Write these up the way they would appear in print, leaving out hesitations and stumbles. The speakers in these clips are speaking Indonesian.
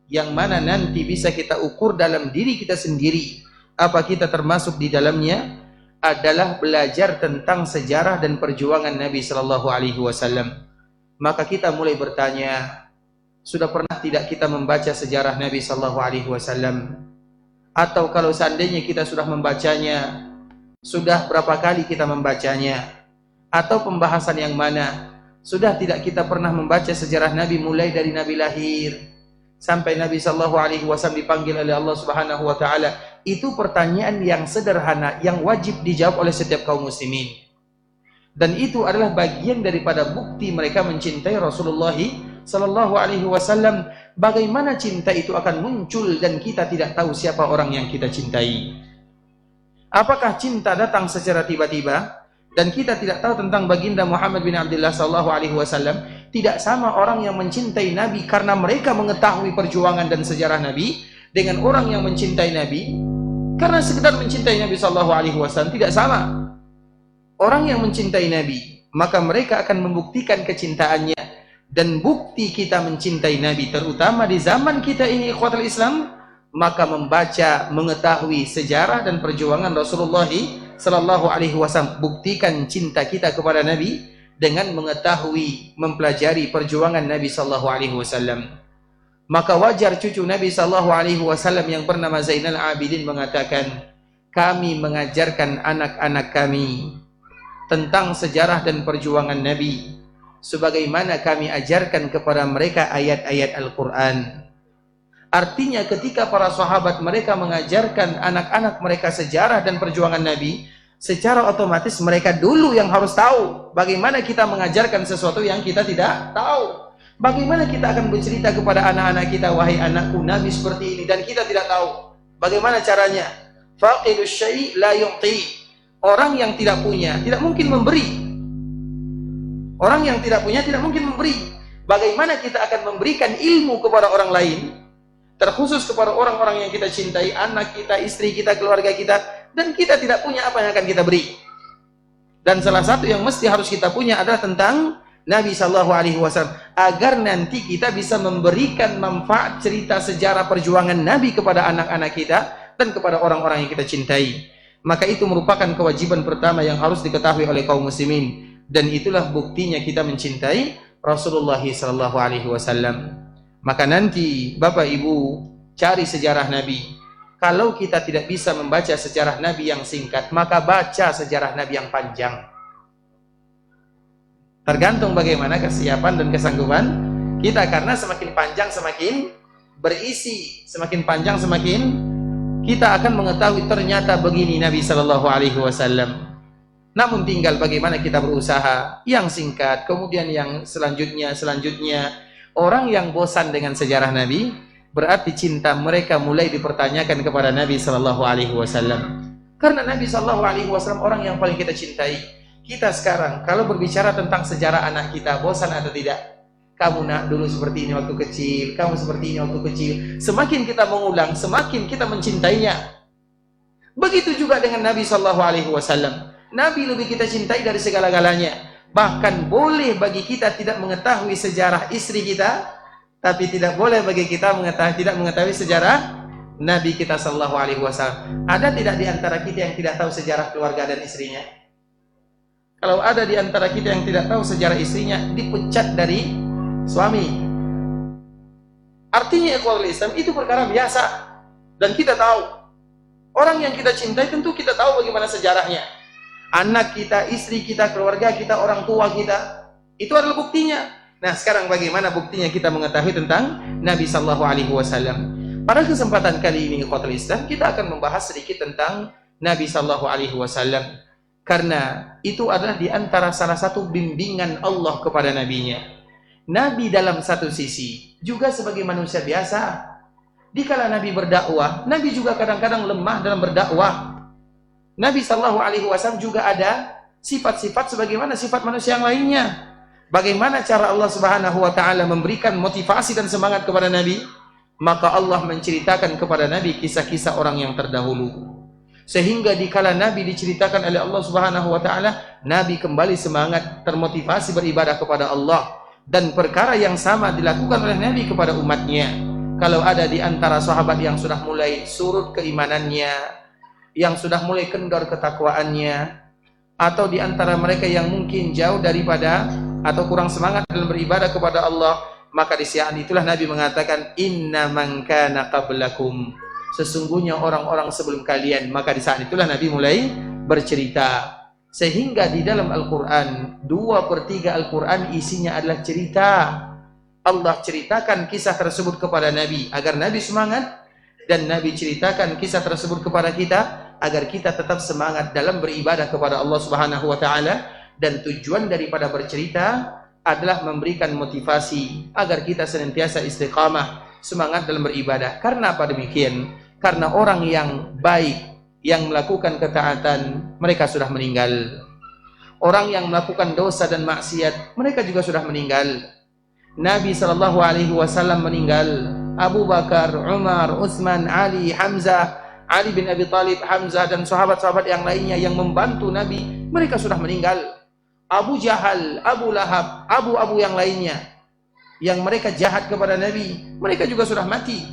yang mana nanti bisa kita ukur dalam diri kita sendiri apa kita termasuk di dalamnya adalah belajar tentang sejarah dan perjuangan Nabi Sallallahu Alaihi Wasallam. Maka kita mulai bertanya, sudah pernah tidak kita membaca sejarah Nabi Sallallahu Alaihi Wasallam? Atau kalau seandainya kita sudah membacanya, sudah berapa kali kita membacanya? Atau pembahasan yang mana? Sudah tidak kita pernah membaca sejarah Nabi mulai dari Nabi lahir sampai Nabi Sallallahu Alaihi Wasallam dipanggil oleh Allah Subhanahu Wa Taala? Itu pertanyaan yang sederhana yang wajib dijawab oleh setiap kaum muslimin, dan itu adalah bagian daripada bukti mereka mencintai Rasulullah Sallallahu Alaihi Wasallam. Bagaimana cinta itu akan muncul dan kita tidak tahu siapa orang yang kita cintai? Apakah cinta datang secara tiba-tiba dan kita tidak tahu tentang baginda Muhammad bin Abdullah Sallallahu Alaihi Wasallam? Tidak sama orang yang mencintai Nabi karena mereka mengetahui perjuangan dan sejarah Nabi dengan orang yang mencintai Nabi karena sekedar mencintai Nabi Sallallahu Alaihi Wasallam. Tidak sama. Orang yang mencintai Nabi, maka mereka akan membuktikan kecintaannya, dan bukti kita mencintai Nabi terutama di zaman kita ini ikhwatul Islam, maka membaca, mengetahui sejarah dan perjuangan Rasulullah Sallallahu Alaihi Wasallam. Buktikan cinta kita kepada Nabi dengan mengetahui, mempelajari perjuangan Nabi Sallallahu Alaihi Wasallam. Maka wajar cucu Nabi Sallallahu Alaihi Wasallam yang bernama Zainal Abidin mengatakan, kami mengajarkan anak-anak kami tentang sejarah dan perjuangan Nabi sebagaimana kami ajarkan kepada mereka ayat-ayat Al-Quran. Artinya ketika para sahabat mereka mengajarkan anak-anak mereka sejarah dan perjuangan Nabi, secara otomatis mereka dulu yang harus tahu bagaimana kita mengajarkan sesuatu yang kita tidak tahu. Bagaimana kita akan bercerita kepada anak-anak kita, wahai anakku, Nabi seperti ini, dan kita tidak tahu bagaimana caranya. Faqidus syai' la yu'ti. Orang yang tidak punya tidak mungkin memberi. Orang yang tidak punya tidak mungkin memberi. Bagaimana kita akan memberikan ilmu kepada orang lain, terkhusus kepada orang-orang yang kita cintai, anak kita, istri kita, keluarga kita, dan kita tidak punya apa yang akan kita beri? Dan salah satu yang mesti harus kita punya adalah tentang Nabi Sallallahu Alaihi Wasallam, agar nanti kita bisa memberikan manfaat cerita sejarah perjuangan Nabi kepada anak-anak kita dan kepada orang-orang yang kita cintai. Maka itu merupakan kewajiban pertama yang harus diketahui oleh kaum muslimin, dan itulah buktinya kita mencintai Rasulullah Sallallahu Alaihi Wasallam. Maka nanti Bapak Ibu cari sejarah Nabi. Kalau kita tidak bisa membaca sejarah Nabi yang singkat, maka baca sejarah Nabi yang panjang. Tergantung bagaimana kesiapan dan kesanggupan kita, karena semakin panjang semakin berisi, semakin panjang semakin kita akan mengetahui ternyata begini Nabi Sallallahu Alaihi Wasallam. Namun tinggal bagaimana kita berusaha. Yang singkat, kemudian yang selanjutnya. Orang yang bosan dengan sejarah Nabi, berarti cinta mereka mulai dipertanyakan kepada Nabi Sallallahu Alaihi Wasallam. Karena Nabi Sallallahu Alaihi Wasallam orang yang paling kita cintai. Kita sekarang kalau berbicara tentang sejarah anak kita, bosan atau tidak? Kamu nak dulu seperti ini waktu kecil, kamu seperti ini waktu kecil. Semakin kita mengulang, semakin kita mencintainya. Begitu juga dengan Nabi Sallallahu Alaihi Wasallam. Nabi lebih kita cintai dari segala-galanya. Bahkan boleh bagi kita tidak mengetahui sejarah istri kita, tapi tidak boleh bagi kita tidak mengetahui sejarah Nabi kita Sallallahu Alaihi Wasallam. Ada tidak di antara kita yang tidak tahu sejarah keluarga dan istrinya? Kalau ada di antara kita yang tidak tahu sejarah istrinya, dipecat dari suami. Artinya ikhwatul Islam itu perkara biasa, dan kita tahu. Orang yang kita cintai tentu kita tahu bagaimana sejarahnya. Anak kita, istri kita, keluarga kita, orang tua kita, itu adalah buktinya. Nah, sekarang bagaimana buktinya kita mengetahui tentang Nabi Sallallahu Alaihi Wasallam? Pada kesempatan kali ini ikhwatul Islam, kita akan membahas sedikit tentang Nabi Sallallahu Alaihi Wasallam, karena itu adalah di antara salah satu bimbingan Allah kepada nabinya. Nabi dalam satu sisi juga sebagai manusia biasa. Dikala Nabi berdakwah, Nabi juga kadang-kadang lemah dalam berdakwah. Nabi Sallallahu Alaihi Wasallam juga ada sifat-sifat sebagaimana sifat manusia yang lainnya. Bagaimana cara Allah Subhanahu Wa Taala memberikan motivasi dan semangat kepada Nabi? Maka Allah menceritakan kepada Nabi kisah-kisah orang yang terdahulu. Sehingga dikala Nabi diceritakan oleh Allah Subhanahu Wa Taala, Nabi kembali semangat, termotivasi beribadah kepada Allah. Dan perkara yang sama dilakukan oleh Nabi kepada umatnya. Kalau ada di antara sahabat yang sudah mulai surut keimanannya, yang sudah mulai kendor ketakwaannya, atau di antara mereka yang mungkin jauh daripada atau kurang semangat dalam beribadah kepada Allah, maka di saat itulah Nabi mengatakan, inna man kana qablakum, sesungguhnya orang-orang sebelum kalian. Maka di saat itulah Nabi mulai bercerita. Sehingga di dalam Al-Quran 2/3 Al-Quran isinya adalah cerita. Allah ceritakan kisah tersebut kepada Nabi agar Nabi semangat, dan Nabi ceritakan kisah tersebut kepada kita agar kita tetap semangat dalam beribadah kepada Allah Subhanahu wa taala. Dan tujuan daripada bercerita adalah memberikan motivasi agar kita senantiasa istiqamah, semangat dalam beribadah. Karena apa demikian? Karena orang yang baik, yang melakukan ketaatan, mereka sudah meninggal. Orang yang melakukan dosa dan maksiat, mereka juga sudah meninggal. Nabi SAW meninggal, Abu Bakar, Umar, Utsman, Ali, Hamzah, Ali bin Abi Thalib, Hamzah, dan sahabat-sahabat yang lainnya yang membantu Nabi, mereka sudah meninggal. Abu Jahal, Abu Lahab, abu-abu yang lainnya yang mereka jahat kepada Nabi, mereka juga sudah mati.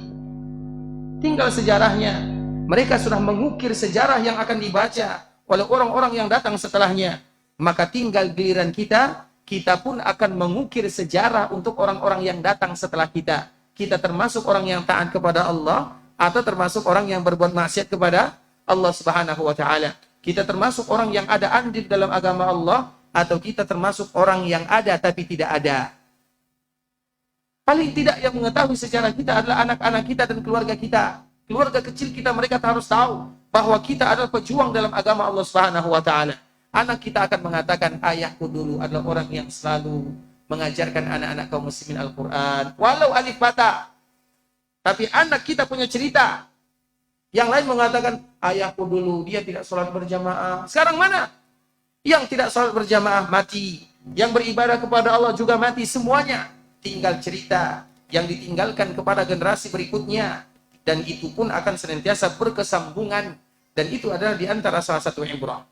Tinggal sejarahnya. Mereka sudah mengukir sejarah yang akan dibaca oleh orang-orang yang datang setelahnya. Maka tinggal giliran kita, kita pun akan mengukir sejarah untuk orang-orang yang datang setelah kita. Kita termasuk orang yang taat kepada Allah, atau termasuk orang yang berbuat maksiat kepada Allah Subhanahu wa taala. Kita termasuk orang yang ada andil dalam agama Allah, atau kita termasuk orang yang ada tapi tidak ada. Paling tidak yang mengetahui sejarah kita adalah anak-anak kita dan keluarga kita. Keluarga kecil kita, mereka harus tahu bahwa kita adalah pejuang dalam agama Allah Subhanahu wa taala. Anak kita akan mengatakan, ayahku dulu adalah orang yang selalu mengajarkan anak-anak kaum muslimin Al-Quran, walau alif bata. Tapi anak kita punya cerita. Yang lain mengatakan, ayahku dulu dia tidak sholat berjamaah. Sekarang mana? Yang tidak sholat berjamaah mati, yang beribadah kepada Allah juga mati, semuanya tinggal cerita yang ditinggalkan kepada generasi berikutnya. Dan itu pun akan senantiasa berkesambungan. Dan itu adalah di antara salah satu ibrah.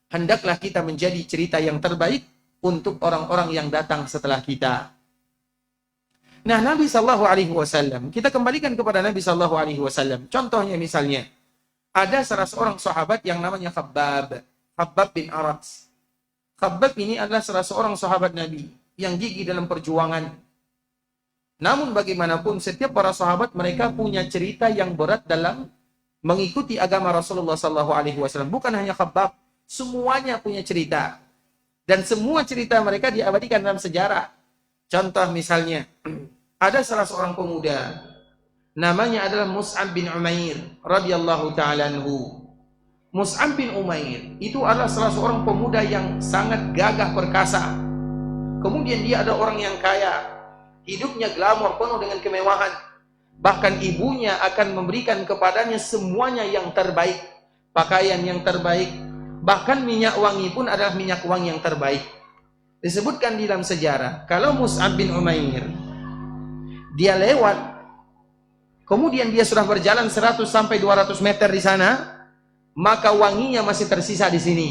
Hendaklah kita menjadi cerita yang terbaik untuk orang-orang yang datang setelah kita. Nah, Nabi SAW, kita kembalikan kepada Nabi SAW. Contohnya misalnya, ada salah seorang sahabat yang namanya Khabbab bin Arat. Khabbab ini adalah salah seorang sahabat Nabi yang gigih dalam perjuangan. Namun bagaimanapun, setiap para sahabat mereka punya cerita yang berat dalam mengikuti agama Rasulullah SAW. Bukan hanya Khabbab, semuanya punya cerita. Dan semua cerita mereka diabadikan dalam sejarah. Contoh misalnya, ada salah seorang pemuda, namanya adalah Mus'ab bin Umair radhiyallahu ta'ala anhu. Mus'ab bin Umair itu adalah salah seorang pemuda yang sangat gagah perkasa. Kemudian dia ada orang yang kaya. Hidupnya glamor, penuh dengan kemewahan. Bahkan ibunya akan memberikan kepadanya semuanya yang terbaik. Pakaian yang terbaik. Bahkan minyak wangi pun adalah minyak wangi yang terbaik. Disebutkan di dalam sejarah, kalau Mus'ab bin Umair, dia lewat, kemudian dia sudah berjalan 100 sampai 200 meter di sana, maka wanginya masih tersisa di sini.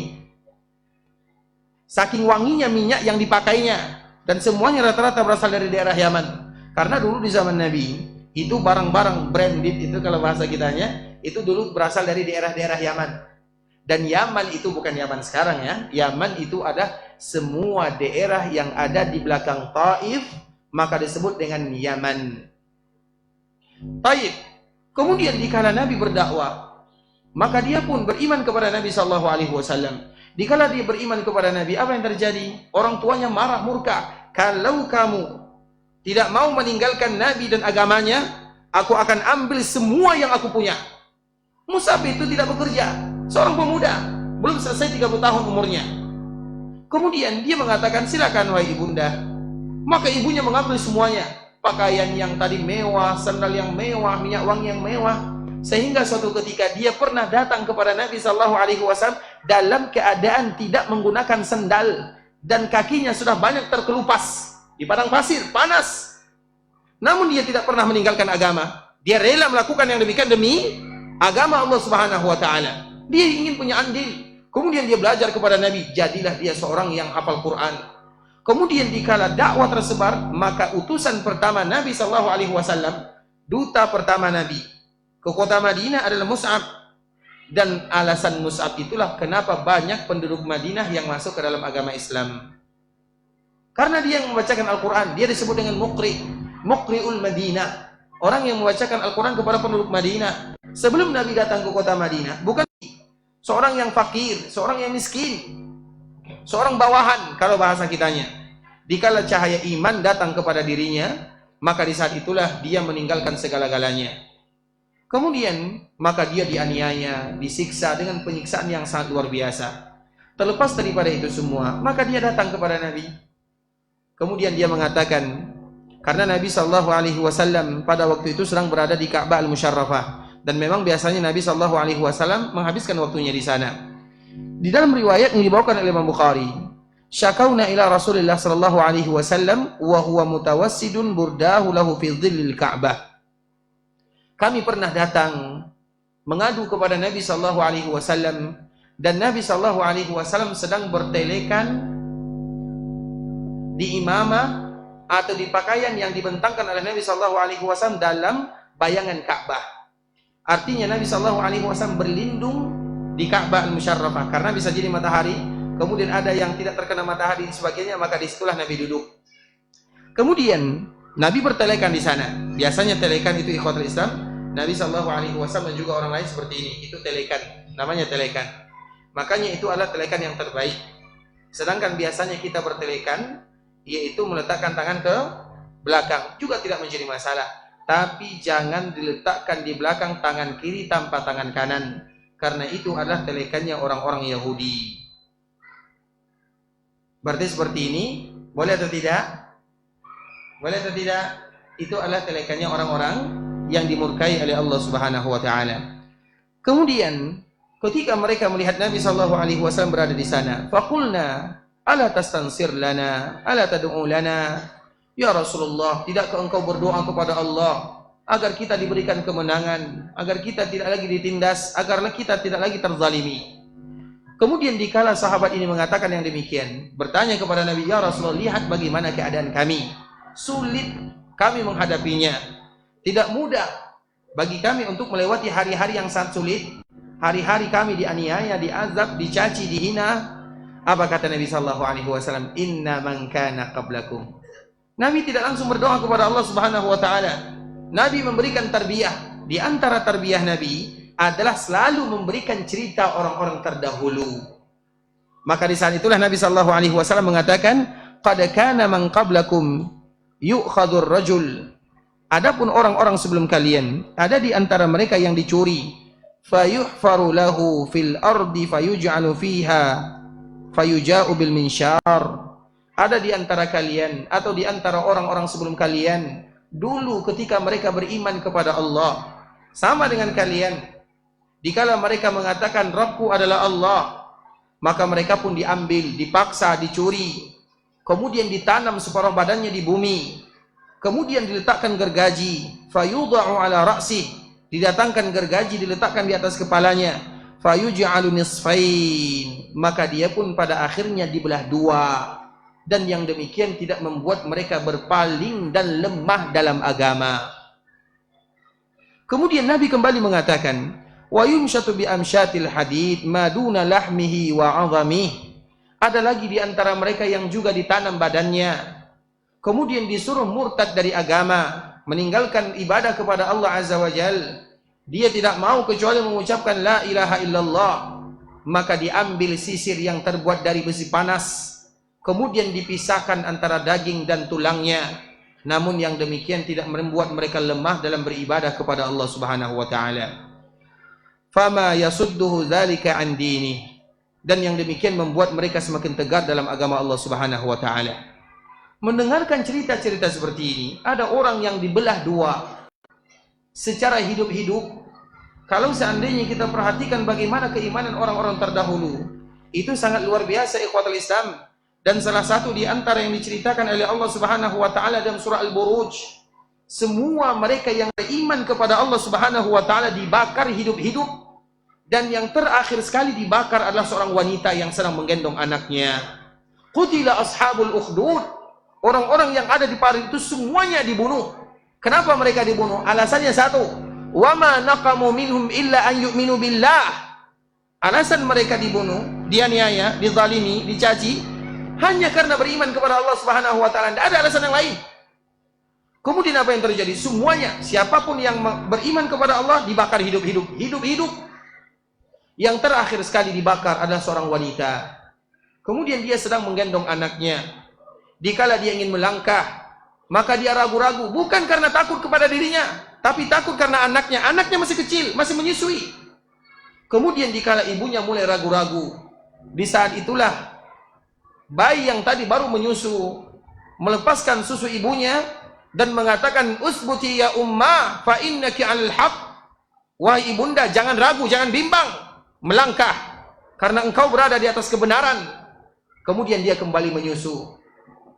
Saking wanginya minyak yang dipakainya. Dan semuanya rata-rata berasal dari daerah Yaman. Karena dulu di zaman Nabi, itu barang-barang branded, itu kalau bahasa kitanya, itu dulu berasal dari daerah-daerah Yaman. Dan Yaman itu bukan Yaman sekarang ya. Yaman itu ada semua daerah yang ada di belakang Taif, maka disebut dengan Yaman. Taif. Kemudian dikala Nabi berdakwah, maka dia pun beriman kepada Nabi SAW. Dikala dia beriman kepada Nabi, apa yang terjadi? Orang tuanya marah murka. Kalau kamu tidak mau meninggalkan Nabi dan agamanya, aku akan ambil semua yang aku punya. Mus'ab itu tidak bekerja, seorang pemuda, belum selesai 30 tahun umurnya. Kemudian dia mengatakan, silakan wahai ibunda. Maka ibunya mengambil semuanya, pakaian yang tadi mewah, sandal yang mewah, minyak wangi yang mewah. Sehingga suatu ketika dia pernah datang kepada Nabi SAW dalam keadaan tidak menggunakan sandal, dan kakinya sudah banyak terkelupas di padang pasir, panas. Namun dia tidak pernah meninggalkan agama. Dia rela melakukan yang demikian demi agama Allah Subhanahu wa taala. Dia ingin punya andil. Kemudian dia belajar kepada Nabi, jadilah dia seorang yang hafal Quran. Kemudian dikala dakwah tersebar, maka utusan pertama Nabi sallallahu alaihi wasallam, duta pertama Nabi ke kota Madinah adalah Mus'ab. Dan alasan Mus'ab itulah kenapa banyak penduduk Madinah yang masuk ke dalam agama Islam. Karena dia yang membacakan Al-Quran, dia disebut dengan Muqri'ul Madinah, orang yang membacakan Al-Quran kepada penduduk Madinah. Sebelum Nabi datang ke kota Madinah, bukan seorang yang fakir, seorang yang miskin, seorang bawahan kalau bahasa kitanya. Dikala cahaya iman datang kepada dirinya, maka di saat itulah dia meninggalkan segala-galanya. Kemudian maka dia dianiaya, disiksa dengan penyiksaan yang sangat luar biasa. Terlepas daripada itu semua, maka dia datang kepada Nabi. Kemudian dia mengatakan, karena Nabi sallallahu alaihi wasallam pada waktu itu sedang berada di Ka'bah Al-Musyarrafah, dan memang biasanya Nabi sallallahu alaihi wasallam menghabiskan waktunya di sana. Di dalam riwayat yang dibawakan oleh Imam Bukhari, syakauna ila Rasulillah sallallahu alaihi wasallam wa huwa mutawassidun burdahu lahu fi dhillil Ka'bah. Kami pernah datang mengadu kepada Nabi sallallahu alaihi wasallam, dan Nabi sallallahu alaihi wasallam sedang bertelekan di imamah atau di pakaian yang dibentangkan oleh Nabi sallallahu alaihi wasallam dalam bayangan Ka'bah. Artinya Nabi sallallahu alaihi wasallam berlindung di Ka'bah Al-Musyarrafah, karena bisa jadi matahari, kemudian ada yang tidak terkena matahari dan sebagainya, maka disitulah Nabi duduk. Kemudian Nabi bertelekan di sana. Biasanya telekan itu ikhwatul Islam, Nabi sallallahu alaihi wasallam dan juga orang lain seperti ini, itu telekan, namanya telekan. Makanya itu adalah telekan yang terbaik. Sedangkan biasanya kita bertelekan, yaitu meletakkan tangan ke belakang, juga tidak menjadi masalah. Tapi jangan diletakkan di belakang tangan kiri tanpa tangan kanan, karena itu adalah telekannya orang-orang Yahudi. Berarti seperti ini, boleh atau tidak? Boleh atau tidak? Itu adalah telekannya orang-orang yang dimurkai oleh Allah Subhanahu wa taala. Kemudian ketika mereka melihat Nabi sallallahu alaihi wasallam berada di sana, faqulna ala tastansir lana, ala tad'u lana, ya Rasulullah, tidakkah engkau berdoa kepada Allah agar kita diberikan kemenangan, agar kita tidak lagi ditindas, agar kita tidak lagi terzalimi. Kemudian dikala sahabat ini mengatakan yang demikian, bertanya kepada Nabi, ya Rasulullah, lihat bagaimana keadaan kami, sulit kami menghadapinya, tidak mudah bagi kami untuk melewati hari-hari yang sangat sulit. Hari-hari kami dianiaya, diazab, dicaci, dihina. Apa kata Nabi sallallahu alaihi wasallam? Inna man kana qablakum. Nabi tidak langsung berdoa kepada Allah Subhanahu wa taala. Nabi memberikan tarbiyah. Di antara tarbiyah Nabi adalah selalu memberikan cerita orang-orang terdahulu. Maka di saat itulah Nabi sallallahu alaihi wasallam mengatakan, qad kana man qablakum yu'khadur rajul. Adapun orang-orang sebelum kalian, ada di antara mereka yang dicuri, fayuhfaru lahu fil ardi fayuj'alu fiha fayuja'u bil minsyar. Ada di antara kalian atau di antara orang-orang sebelum kalian, dulu ketika mereka beriman kepada Allah, sama dengan kalian, dikala mereka mengatakan Rabbku adalah Allah, maka mereka pun diambil, dipaksa, dicuri, kemudian ditanam separuh badannya di bumi, kemudian diletakkan gergaji, fayudha'u ala ra'sih, didatangkan gergaji diletakkan di atas kepalanya, fayuj'alu nisfain, maka dia pun pada akhirnya dibelah dua. Dan yang demikian tidak membuat mereka berpaling dan lemah dalam agama. Kemudian Nabi kembali mengatakan, wa yumshatu bi amsyatil hadid maduna lahmihi wa 'azamih. Ada lagi di antara mereka yang juga ditanam badannya, kemudian disuruh murtad dari agama, meninggalkan ibadah kepada Allah Azza wa Jal. Dia tidak mau kecuali mengucapkan la ilaha illallah. Maka diambil sisir yang terbuat dari besi panas, kemudian dipisahkan antara daging dan tulangnya. Namun yang demikian tidak membuat mereka lemah dalam beribadah kepada Allah Subhanahu wa taala. Fama yasudduhu dzalika an dini. Dan yang demikian membuat mereka semakin tegar dalam agama Allah Subhanahu wa taala. Mendengarkan cerita-cerita seperti ini, ada orang yang dibelah dua secara hidup-hidup. Kalau seandainya kita perhatikan bagaimana keimanan orang-orang terdahulu, itu sangat luar biasa ikhwatul Islam. Dan salah satu di antara yang diceritakan oleh Allah Subhanahu wa taala dalam surah Al-Buruj, semua mereka yang beriman kepada Allah Subhanahu wa taala dibakar hidup-hidup, dan yang terakhir sekali dibakar adalah seorang wanita yang sedang menggendong anaknya. Qutila ashabul ukhdud. Orang-orang yang ada di parit itu semuanya dibunuh. Kenapa mereka dibunuh? Alasannya satu. Wa ma naqamu minhum illa an yu'minu billah. Alasan mereka dibunuh, dianiaya, dizalimi, dicaci hanya karena beriman kepada Allah Subhanahu wa taala. Tidak ada alasan yang lain. Kemudian apa yang terjadi? Semuanya, siapapun yang beriman kepada Allah dibakar hidup-hidup. Hidup-hidup. Yang terakhir sekali dibakar adalah seorang wanita. Kemudian dia sedang menggendong anaknya. Dikala dia ingin melangkah, maka dia ragu-ragu. Bukan karena takut kepada dirinya, tapi takut karena anaknya. Anaknya masih kecil, masih menyusui. Kemudian dikala ibunya mulai ragu-ragu, di saat itulah bayi yang tadi baru menyusu melepaskan susu ibunya dan mengatakan, usbuti ya umma fa innaki 'alal haq. Wahai ibunda, jangan ragu, jangan bimbang, melangkah karena engkau berada di atas kebenaran. Kemudian dia kembali menyusu.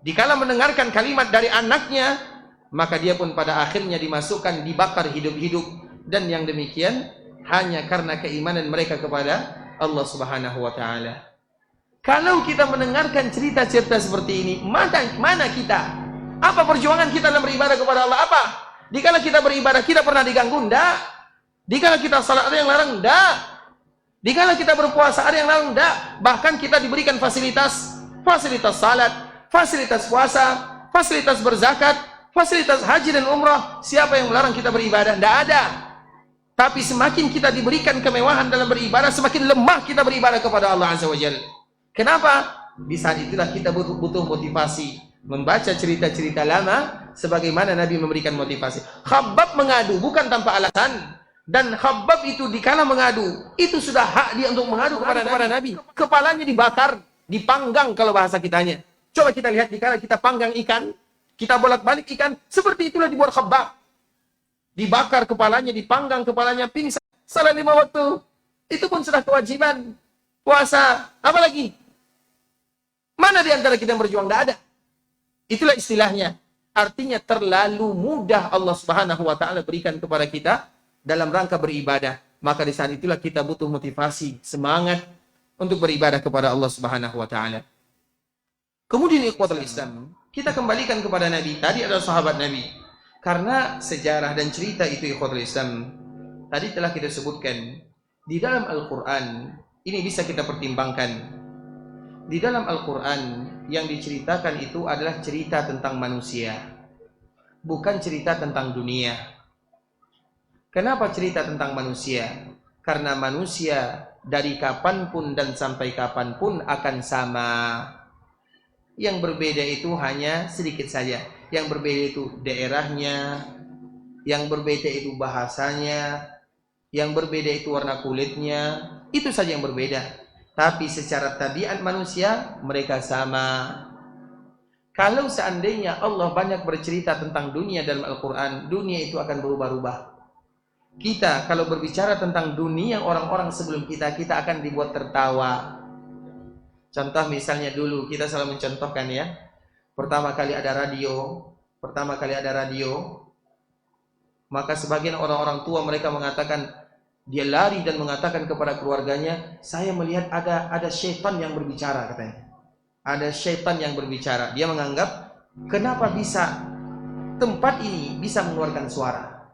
Dikala mendengarkan kalimat dari anaknya, maka dia pun pada akhirnya dimasukkan, dibakar hidup-hidup. Dan yang demikian hanya karena keimanan mereka kepada Allah Subhanahu wa taala. Kalau kita mendengarkan cerita-cerita seperti ini, mana kita? Apa perjuangan kita dalam beribadah kepada Allah? Apa? Dikala kita beribadah, kita pernah diganggu? Enggak. Dikala kita salat, ada yang larang? Enggak. Dikala kita berpuasa, ada yang larang? Enggak. Bahkan kita diberikan fasilitas salat, fasilitas puasa, fasilitas berzakat, fasilitas haji dan umrah. Siapa yang melarang kita beribadah? Tidak ada. Tapi semakin kita diberikan kemewahan dalam beribadah, semakin lemah kita beribadah kepada Allah Azza wa Jalla. Kenapa? Di saat itulah kita butuh motivasi. Membaca cerita-cerita lama, sebagaimana Nabi memberikan motivasi. Khabbab mengadu, bukan tanpa alasan. Dan Khabbab itu dikala mengadu, itu sudah hak dia untuk mengadu kepada Nabi. Kepalanya dibakar, dipanggang kalau bahasa kitanya. Coba kita lihat dikala kita panggang ikan, kita bolak-balik ikan, seperti itulah dibuat Khabbab. Dibakar kepalanya, dipanggang kepalanya, pingsan. Salat 5 waktu. Itu pun sudah kewajiban. Puasa, apa lagi? Mana di antara kita yang berjuang? Tidak ada. Itulah istilahnya. Artinya terlalu mudah Allah Subhanahu wa taala berikan kepada kita dalam rangka beribadah. Maka di saat itulah kita butuh motivasi, semangat untuk beribadah kepada Allah Subhanahu wa taala. Kemudian ikhwatul Islam, kita kembalikan kepada Nabi. Tadi adalah sahabat Nabi. Karena sejarah dan cerita itu ikhwatul Islam, tadi telah kita sebutkan di dalam Al-Qur'an, ini bisa kita pertimbangkan. Di dalam Al-Qur'an yang diceritakan itu adalah cerita tentang manusia, bukan cerita tentang dunia. Kenapa cerita tentang manusia? Karena manusia dari kapanpun dan sampai kapanpun akan sama. Yang berbeda itu hanya sedikit saja. Yang berbeda itu daerahnya, yang berbeda itu bahasanya, yang berbeda itu warna kulitnya. Itu saja yang berbeda. Tapi secara tabiat manusia, mereka sama. Kalau seandainya Allah banyak bercerita tentang dunia dalam Al-Quran, dunia itu akan berubah-ubah. Kita kalau berbicara tentang dunia orang-orang sebelum kita akan dibuat tertawa. Contoh misalnya dulu, kita selalu mencontohkan ya. Pertama kali ada radio, maka sebagian orang-orang tua mereka mengatakan, dia lari dan mengatakan kepada keluarganya, saya melihat ada syaitan yang berbicara, katanya. Ada syaitan yang berbicara. Dia menganggap, kenapa bisa tempat ini bisa mengeluarkan suara?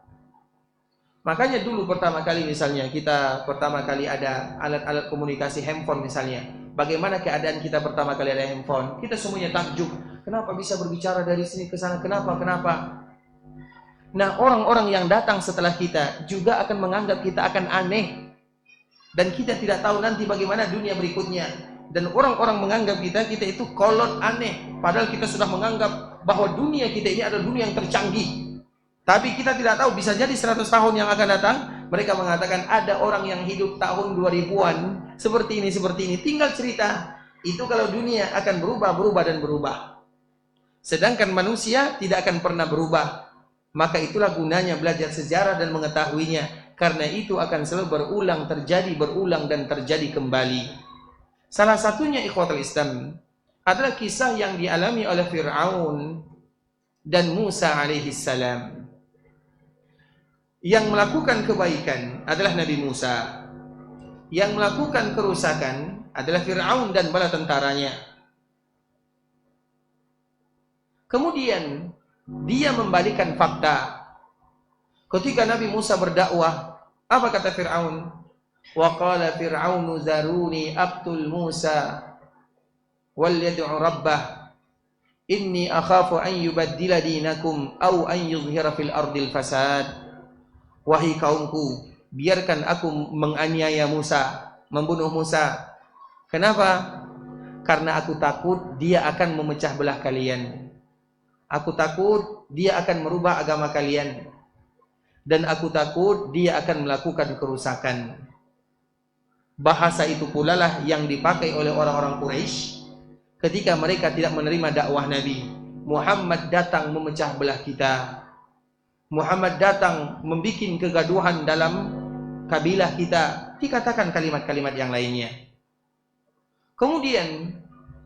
Makanya dulu pertama kali misalnya kita pertama kali ada alat-alat komunikasi handphone misalnya. Bagaimana keadaan kita pertama kali ada handphone? Kita semuanya takjub. Kenapa bisa berbicara dari sini ke sana? Kenapa? Nah, orang-orang yang datang setelah kita juga akan menganggap kita akan aneh. Dan kita tidak tahu nanti bagaimana dunia berikutnya. Dan orang-orang menganggap kita itu kolot aneh. Padahal kita sudah menganggap bahwa dunia kita ini adalah dunia yang tercanggih. Tapi kita tidak tahu, bisa jadi 100 tahun yang akan datang, mereka mengatakan ada orang yang hidup tahun 2000-an, seperti ini. Tinggal cerita. Itu kalau dunia akan berubah. Sedangkan manusia tidak akan pernah berubah. Maka itulah gunanya belajar sejarah dan mengetahuinya. Karena itu akan selalu berulang dan terjadi kembali. Salah satunya ikhwatul Islam adalah kisah yang dialami oleh Fir'aun dan Musa alaihi salam. Yang melakukan kebaikan adalah Nabi Musa. Yang melakukan kerusakan adalah Fir'aun dan bala tentaranya. Kemudian dia membalikan fakta. Ketika Nabi Musa berdakwah, apa kata Fir'aun? Wa qala Fir'aunu zaruni aqtul Musa wal yad'u rabbah inni akhafu an yubaddila dinakum aw an yuzhira fil ardil fasad. Wahai kaumku, biarkan aku menganiaya Musa, membunuh Musa. Kenapa? Karena aku takut dia akan memecah belah kalian. Aku takut dia akan merubah agama kalian. Dan aku takut dia akan melakukan kerusakan. Bahasa itu pula lah yang dipakai oleh orang-orang Quraisy ketika mereka tidak menerima dakwah Nabi. Muhammad datang memecah belah kita. Muhammad datang membuat kegaduhan dalam kabilah kita. Dikatakan kalimat-kalimat yang lainnya. Kemudian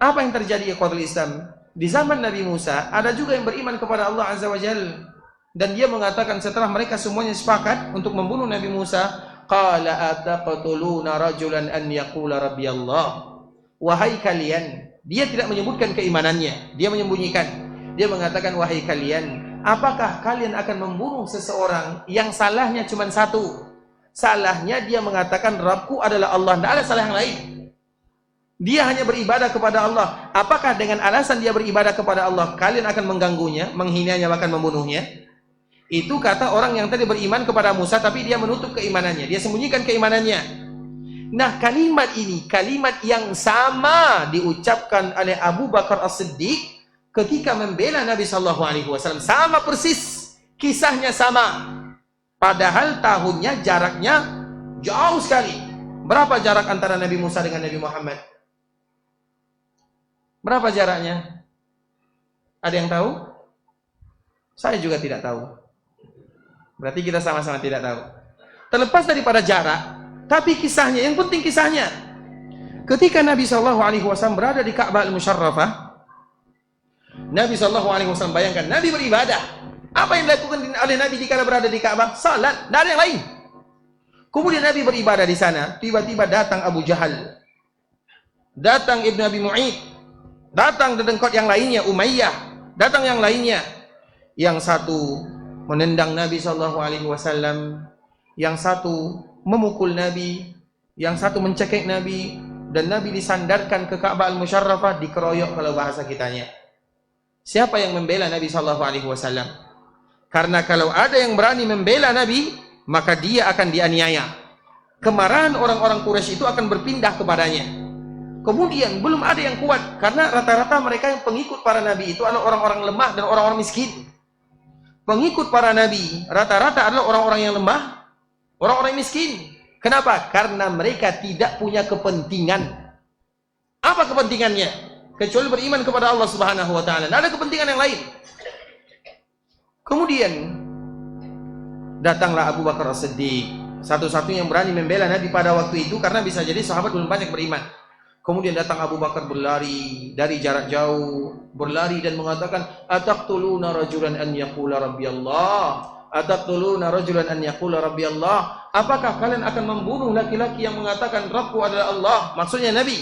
apa yang terjadi ikhwatul Islam? Di zaman Nabi Musa ada juga yang beriman kepada Allah Azza wa Jalla. Dan dia mengatakan setelah mereka semuanya sepakat untuk membunuh Nabi Musa, qala ataqtuluna rajulan an yaqula rabbiyallah. Wahai kalian, dia tidak menyebutkan keimanannya, dia menyembunyikan. Dia mengatakan, wahai kalian, apakah kalian akan membunuh seseorang yang salahnya cuma satu? Salahnya dia mengatakan Rabbku adalah Allah, tidak ada salah yang lain. Dia hanya beribadah kepada Allah. Apakah dengan alasan dia beribadah kepada Allah kalian akan mengganggunya, menghinanya, bahkan membunuhnya? Itu kata orang yang tadi beriman kepada Musa tapi dia menutup keimanannya, dia sembunyikan keimanannya. Nah, kalimat ini kalimat yang sama diucapkan oleh Abu Bakar As-Siddiq ketika membela Nabi sallallahu alaihi wasallam. Sama persis, kisahnya sama. Padahal tahunnya jaraknya jauh sekali. Berapa jarak antara Nabi Musa dengan Nabi Muhammad? Berapa jaraknya? Ada yang tahu? Saya juga tidak tahu. Berarti kita sama-sama tidak tahu. Terlepas daripada jarak, tapi kisahnya, yang penting kisahnya. Ketika Nabi SAW berada di Ka'bah Al-Musharrafah, Nabi SAW bayangkan, Nabi beribadah. Apa yang dilakukan oleh Nabi dikala berada di Ka'bah? Salat, tidak ada yang lain. Kemudian Nabi beribadah di sana, tiba-tiba datang Abu Jahal, datang Ibn Abi Mu'id, datang dedengkot yang lainnya, Umayyah, datang yang lainnya. Yang satu menendang Nabi SAW, yang satu memukul Nabi, yang satu mencekik Nabi, dan Nabi disandarkan ke Ka'bah Al-Musharrafah, dikeroyok kalau bahasa kitanya. Siapa yang membela Nabi SAW? Karena kalau ada yang berani membela Nabi, maka dia akan dianiaya. Kemarahan orang-orang Quraisy itu akan berpindah kepadanya. Kemudian belum ada yang kuat, karena rata-rata mereka yang pengikut para Nabi itu adalah orang-orang lemah dan orang-orang miskin. Pengikut para Nabi rata-rata adalah orang-orang yang lemah, orang-orang miskin. Kenapa? Karena mereka tidak punya kepentingan. Apa kepentingannya? Kecuali beriman kepada Allah Subhanahu wa Ta'ala. Tidak ada kepentingan yang lain. Kemudian datanglah Abu Bakar As-Siddiq, satu-satunya yang berani membela Nabi pada waktu itu, karena bisa jadi sahabat belum banyak beriman. Kemudian datang Abu Bakar berlari dari jarak jauh, berlari dan mengatakan, ataqtuluna rajulan an yaqula rabbiyallah, ataqtuluna rajulan an yaqula rabbiyallah. Apakah kalian akan membunuh laki-laki yang mengatakan Rabbku adalah Allah? Maksudnya Nabi.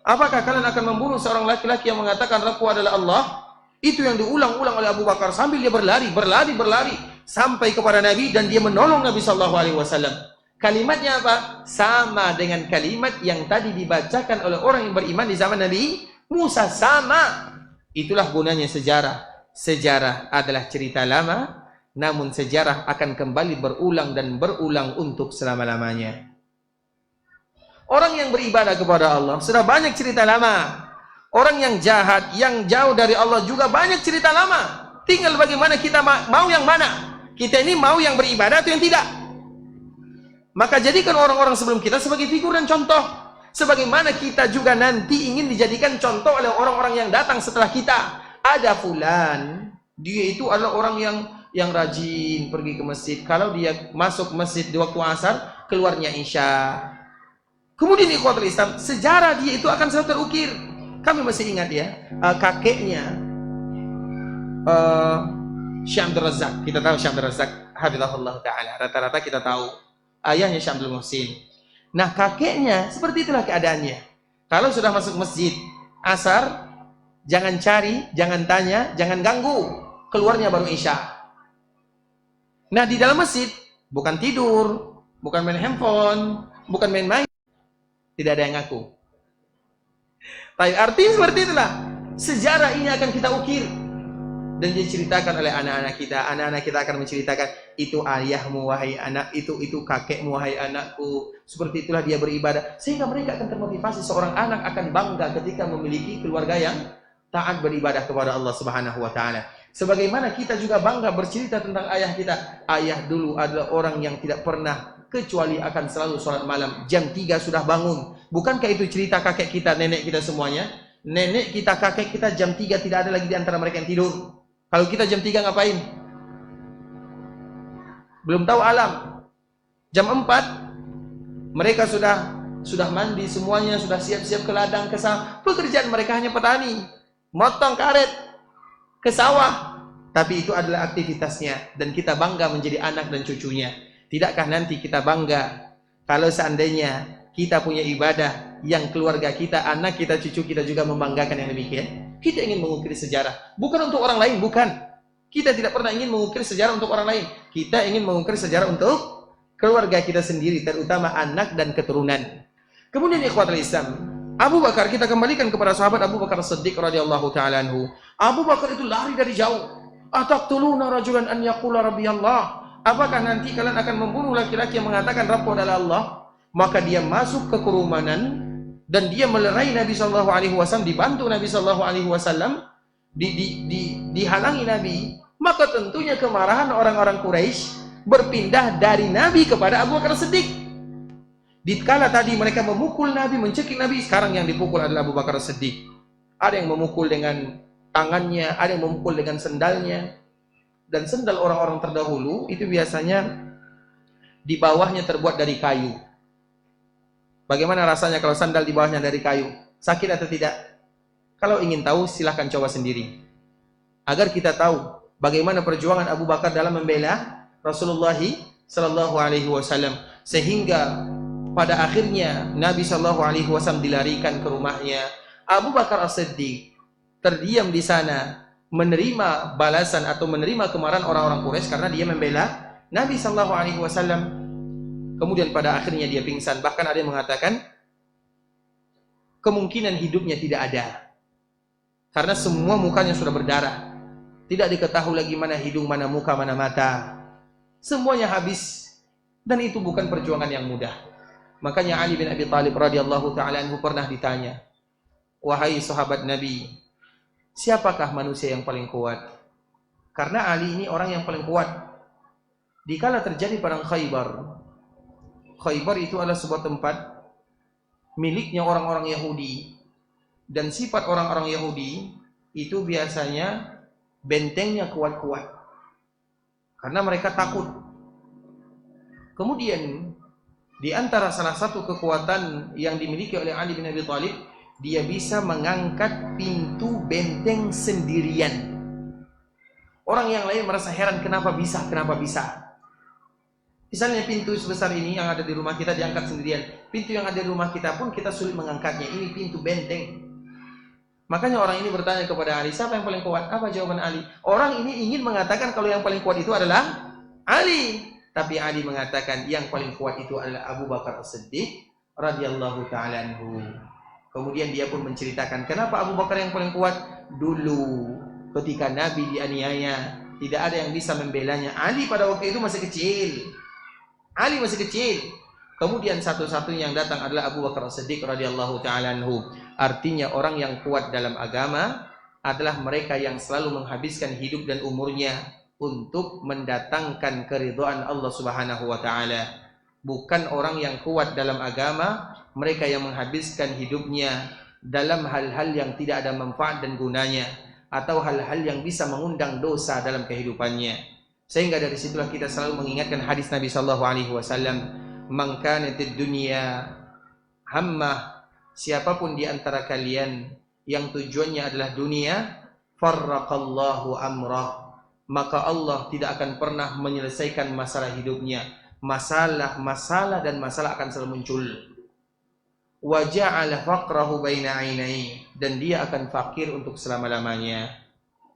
Apakah kalian akan membunuh seorang laki-laki yang mengatakan Rabbku adalah Allah? Itu yang diulang-ulang oleh Abu Bakar sambil dia berlari sampai kepada Nabi, dan dia menolong Nabi sallallahu alaihi wasallam. Kalimatnya apa? Sama dengan kalimat yang tadi dibacakan oleh orang yang beriman di zaman Nabi Musa, sama. Itulah gunanya sejarah. Sejarah adalah cerita lama, namun sejarah akan kembali berulang dan berulang untuk selama-lamanya. Orang yang beribadah kepada Allah sudah banyak cerita lama. Orang yang jahat, yang jauh dari Allah juga banyak cerita lama. Tinggal bagaimana kita mau yang mana. Kita ini mau yang beribadah atau yang tidak. Maka jadikan orang-orang sebelum kita sebagai figur dan contoh. Sebagaimana kita juga nanti ingin dijadikan contoh oleh orang-orang yang datang setelah kita. Ada fulan, dia itu adalah orang yang rajin pergi ke masjid. Kalau dia masuk masjid di waktu asar, keluarnya isya. Kemudian ikhwatul Islam, sejarah dia itu akan selalu terukir. Kami masih ingat ya, kakeknya Syekh Abdul Razak. Kita tahu Syekh Abdul Razak, hafizahullah ta'ala. Rata-rata kita tahu. Ayahnya Syekh Abdul Muhsin. Nah, kakeknya seperti itulah keadaannya. Kalau sudah masuk masjid asar, Jangan cari, jangan tanya, jangan ganggu. Keluarnya baru Isya. Nah, di dalam masjid bukan tidur, bukan main handphone, bukan main-main. Tidak ada yang ngaku. Tapi artinya seperti itulah. Sejarah ini akan kita ukir dan diceritakan oleh anak-anak kita. Anak-anak kita akan menceritakan, itu ayahmu wahai anak, itu kakekmu wahai anakku. Seperti itulah dia beribadah. Sehingga mereka akan termotivasi. Seorang anak akan bangga ketika memiliki keluarga yang taat beribadah kepada Allah Subhanahu wa taala. Sebagaimana kita juga bangga bercerita tentang ayah kita. Ayah dulu adalah orang yang tidak pernah kecuali akan selalu sholat malam. Jam 3 sudah bangun. Bukankah itu cerita kakek kita, nenek kita semuanya? Nenek kita, kakek kita jam 3 tidak ada lagi di antara mereka yang tidur. Kalau kita jam 3 ngapain? Belum tahu alam. Jam 4 mereka sudah mandi semuanya, sudah siap-siap ke ladang, ke sawah. Pekerjaan mereka hanya petani, motong karet, ke sawah. Tapi itu adalah aktivitasnya, dan kita bangga menjadi anak dan cucunya. Tidakkah nanti kita bangga kalau seandainya kita punya ibadah yang keluarga kita, anak kita, cucu kita juga membanggakan yang demikian? Kita ingin mengukir sejarah, bukan untuk orang lain, bukan. Kita tidak pernah ingin mengukir sejarah untuk orang lain. Kita ingin mengukir sejarah untuk keluarga kita sendiri, terutama anak dan keturunan. Kemudian ikhwatul Islam, Abu Bakar, kita kembalikan kepada sahabat Abu Bakar Siddiq radhiyallahu taala anhu. Abu Bakar itu lari dari jauh. Ataqtuluna rajulan an yaqula rabbiyallah? Apakah nanti kalian akan membunuh laki-laki yang mengatakan Rabbku adalah Allah? Maka dia masuk ke kerumunan dan dia melerai Nabi sallallahu alaihi wasallam, dibantu Nabi sallallahu alaihi wasallam, dihalangi Nabi. Maka tentunya kemarahan orang-orang Quraisy berpindah dari Nabi kepada Abu Bakar Siddiq. Dikala tadi mereka memukul Nabi, mencekik Nabi, sekarang yang dipukul adalah Abu Bakar Siddiq. Ada yang memukul dengan tangannya, ada yang memukul dengan sendalnya. Dan sendal orang-orang terdahulu itu biasanya di bawahnya terbuat dari kayu. Bagaimana rasanya kalau sandal di bawahnya dari kayu? Sakit atau tidak? Kalau ingin tahu silahkan coba sendiri. Agar kita tahu bagaimana perjuangan Abu Bakar dalam membela Rasulullah sallallahu alaihi wasallam, sehingga pada akhirnya Nabi sallallahu alaihi wasallam dilarikan ke rumahnya. Abu Bakar As-Siddiq terdiam di sana, menerima balasan atau menerima kemarahan orang-orang Quraisy karena dia membela Nabi sallallahu alaihi wasallam. Kemudian pada akhirnya dia pingsan. Bahkan ada yang mengatakan kemungkinan hidupnya tidak ada, karena semua mukanya sudah berdarah. Tidak diketahui lagi mana hidung, mana muka, mana mata. Semuanya habis. Dan itu bukan perjuangan yang mudah. Makanya Ali bin Abi Thalib radhiyallahu taala anhu pernah ditanya, wahai sahabat Nabi, siapakah manusia yang paling kuat? Karena Ali ini orang yang paling kuat. Dikala terjadi perang Khaybar, Khaybar itu adalah sebuah tempat miliknya orang-orang Yahudi. Dan sifat orang-orang Yahudi itu biasanya bentengnya kuat-kuat, karena mereka takut. Kemudian di antara salah satu kekuatan yang dimiliki oleh Ali bin Abi Thalib, dia bisa mengangkat pintu benteng sendirian. Orang yang lain merasa heran, kenapa bisa? Misalnya pintu sebesar ini yang ada di rumah kita diangkat sendirian. Pintu yang ada di rumah kita pun kita sulit mengangkatnya. Ini pintu benteng. Makanya orang ini bertanya kepada Ali, siapa yang paling kuat? Apa jawaban Ali? Orang ini ingin mengatakan kalau yang paling kuat itu adalah Ali. Tapi Ali mengatakan yang paling kuat itu adalah Abu Bakar As-Siddiq radhiyallahu ta'ala anhu. Kemudian dia pun menceritakan kenapa Abu Bakar yang paling kuat. Dulu ketika Nabi dianiaya, tidak ada yang bisa membelanya. Ali pada waktu itu masih kecil. Kemudian satu-satunya yang datang adalah Abu Bakar As-Siddiq radhiyallahu ta'ala anhu. Artinya orang yang kuat dalam agama adalah mereka yang selalu menghabiskan hidup dan umurnya untuk mendatangkan keridhaan Allah Subhanahu wa taala. Bukan orang yang kuat dalam agama mereka yang menghabiskan hidupnya dalam hal-hal yang tidak ada manfaat dan gunanya, atau hal-hal yang bisa mengundang dosa dalam kehidupannya. Sehingga dari situlah kita selalu mengingatkan hadis Nabi sallallahu alaihi wasallam, "Man kanatid dunya hammah," siapapun di antara kalian yang tujuannya adalah dunia, farraqallahu amrah, maka Allah tidak akan pernah menyelesaikan masalah hidupnya. Masalah dan masalah akan selalu muncul. Wa ja'ala faqrahu baina 'ainai, dan dia akan fakir untuk selama-lamanya.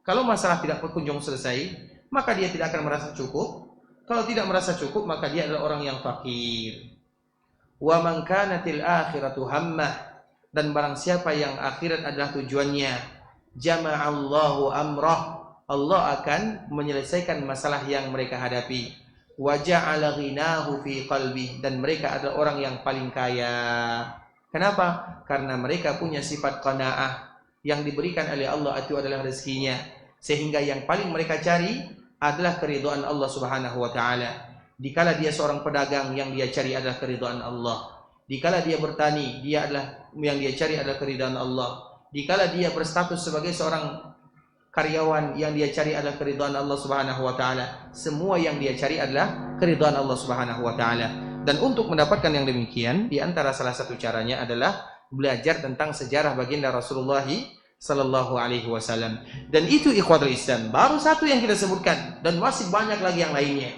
Kalau masalah tidak berkunjung selesai, maka dia tidak akan merasa cukup. Kalau tidak merasa cukup, maka dia adalah orang yang fakir. Wa man kanatil akhiratu hammah, dan barang siapa yang akhirat adalah tujuannya, jama'allahu amrah, Allah akan menyelesaikan masalah yang mereka hadapi. Wa ja'ala ghinahu fi qalbi, dan mereka adalah orang yang paling kaya. Kenapa? Karena mereka punya sifat qanaah, yang diberikan oleh Allah itu adalah rezekinya, sehingga yang paling mereka cari adalah keridhaan Allah Subhanahu wa taala. Dikala dia seorang pedagang, yang dia cari adalah keridhaan Allah. Dikala dia bertani, dia adalah yang dia cari adalah keridhaan Allah. Dikala dia berstatus sebagai seorang karyawan, yang dia cari adalah keridhaan Allah Subhanahu wa taala. Semua yang dia cari adalah keridhaan Allah Subhanahu wa taala. Dan untuk mendapatkan yang demikian, di antara salah satu caranya adalah belajar tentang sejarah baginda Rasulullah sallallahu alaihi wasallam. Dan itu ikhwatul Islam, baru satu yang kita sebutkan, dan masih banyak lagi yang lainnya.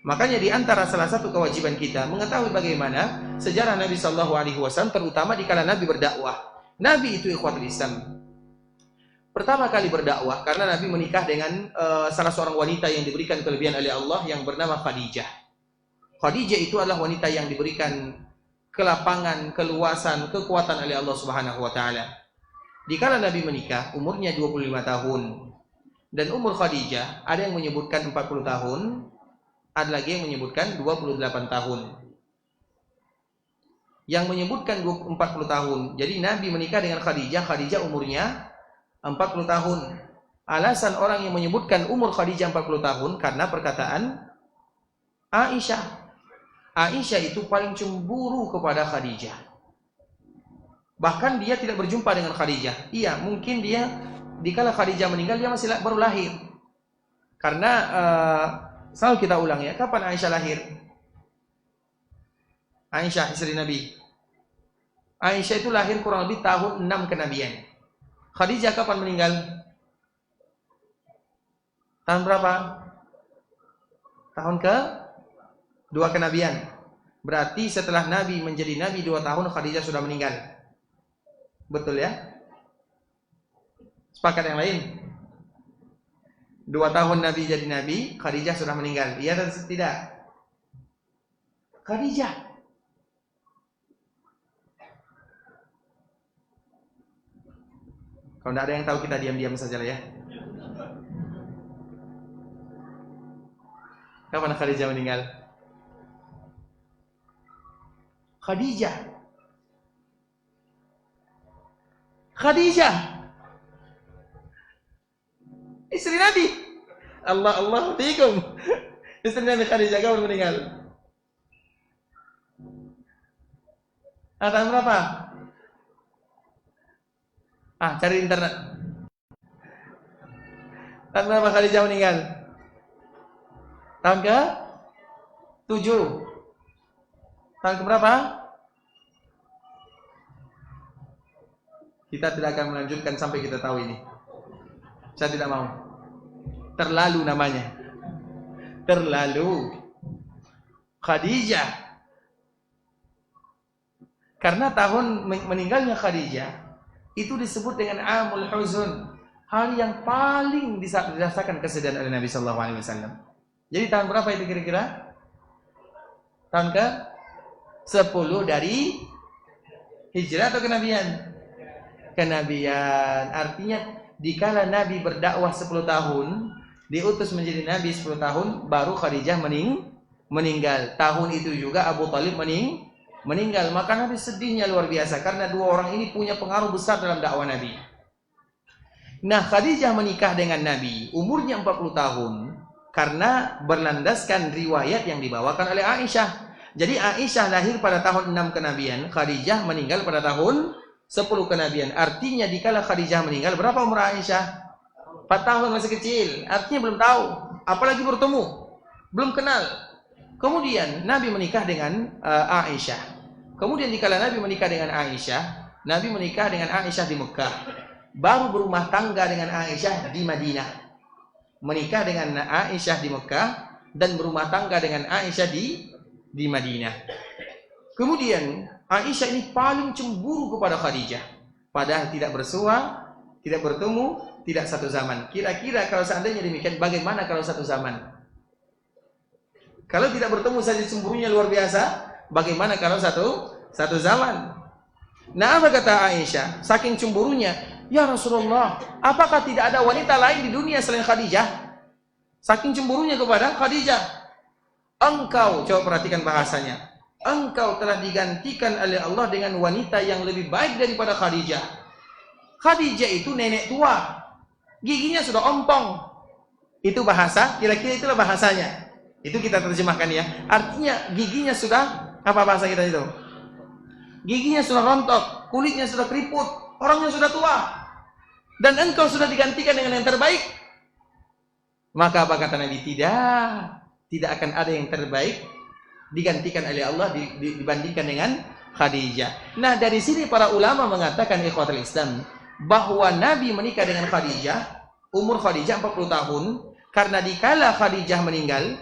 Makanya di antara salah satu kewajiban kita mengetahui bagaimana sejarah Nabi sallallahu alaihi wasallam, terutama di kala Nabi berdakwah. Nabi itu ikhwatul Islam pertama kali berdakwah karena Nabi menikah dengan salah seorang wanita yang diberikan kelebihan oleh Allah yang bernama Khadijah. Khadijah itu adalah wanita yang diberikan kelapangan, keluasan, kekuatan oleh Allah Subhanahu wa taala. Di kala Nabi menikah, umurnya 25 tahun. Dan umur Khadijah ada yang menyebutkan 40 tahun, ada lagi yang menyebutkan 28 tahun. Yang menyebutkan 40 tahun. Jadi Nabi menikah dengan Khadijah, Khadijah umurnya 40 tahun. Alasan orang yang menyebutkan umur Khadijah 40 tahun karena perkataan Aisyah. Aisyah itu paling cemburu kepada Khadijah. Bahkan dia tidak berjumpa dengan Khadijah. Iya, mungkin dia dikala Khadijah meninggal dia masih baru lahir. Karena selalu kita ulang ya, kapan Aisyah lahir? Aisyah istri Nabi. Aisyah itu lahir kurang lebih tahun 6 kenabian. Khadijah kapan meninggal? Tahun berapa? Tahun ke-2 kenabian. Berarti setelah Nabi menjadi Nabi 2 tahun, Khadijah sudah meninggal. Betul ya? Sepakat yang lain? 2 tahun Nabi jadi Nabi, Khadijah sudah meninggal. Iya atau tidak? Khadijah. Kalau tidak ada yang tahu, kita diam-diam saja lah ya. Kapan Khadijah meninggal? Khadijah. Istri Nabi. Allah fiikum. Istri Nabi Khadijah kapan meninggal? Tahun berapa? Cari internet. Tahun berapa Khadijah meninggal? Tahun ke-7. Tahun ke berapa? Kita tidak akan melanjutkan sampai kita tahu ini. Saya tidak mau. Terlalu namanya. Terlalu. Khadijah. Karena tahun meninggalnya Khadijah itu disebut dengan Amul Huzun, hal yang paling dirasakan kesedihan oleh Nabi sallallahu alaihi wasallam. Jadi tahun berapa itu kira-kira? Tahun ke-10 dari hijrah atau kenabian? Kenabian. Artinya dikala Nabi berdakwah 10 tahun, diutus menjadi Nabi 10 tahun, baru Khadijah meninggal. Tahun itu juga Abu Thalib meninggal. Maka Nabi sedihnya luar biasa karena dua orang ini punya pengaruh besar dalam dakwah Nabi. Nah, Khadijah menikah dengan Nabi umurnya 40 tahun karena berlandaskan riwayat yang dibawakan oleh Aisyah. Jadi Aisyah lahir pada tahun 6 kenabian, Khadijah meninggal pada tahun 10 kenabian. Artinya dikala Khadijah meninggal, berapa umur Aisyah? 4 tahun, masih kecil. Artinya belum tahu, apalagi bertemu, belum kenal. Kemudian Nabi menikah dengan Aisyah. Kemudian dikala Nabi menikah dengan Aisyah, Nabi menikah dengan Aisyah di Mekah. Baru berumah tangga dengan Aisyah di Madinah. Menikah dengan Aisyah di Mekah dan berumah tangga dengan Aisyah di Madinah. Kemudian Aisyah ini paling cemburu kepada Khadijah. Padahal tidak bersua, tidak bertemu, tidak satu zaman. Kira-kira kalau seandainya demikian, bagaimana kalau satu zaman? Kalau tidak bertemu saja cemburunya luar biasa, bagaimana kalau satu zaman? Nah, apa kata Aisyah? Saking cemburunya, ya Rasulullah, apakah tidak ada wanita lain di dunia selain Khadijah? Saking cemburunya kepada Khadijah. Engkau, coba perhatikan bahasanya. Engkau telah digantikan oleh Allah dengan wanita yang lebih baik daripada Khadijah. Khadijah itu nenek tua, giginya sudah ompong. Itu bahasa, kira-kira itulah bahasanya. Itu kita terjemahkan ya. Artinya giginya sudah, apa bahasa kita itu? Giginya sudah rontok, kulitnya sudah keriput, orangnya sudah tua. Dan engkau sudah digantikan dengan yang terbaik. Maka apa kata Nabi? Tidak akan ada yang terbaik digantikan oleh Allah dibandingkan dengan Khadijah. Nah, dari sini para ulama mengatakan ikhwatul Islam bahwa Nabi menikah dengan Khadijah, umur Khadijah 40 tahun, karena dikala Khadijah meninggal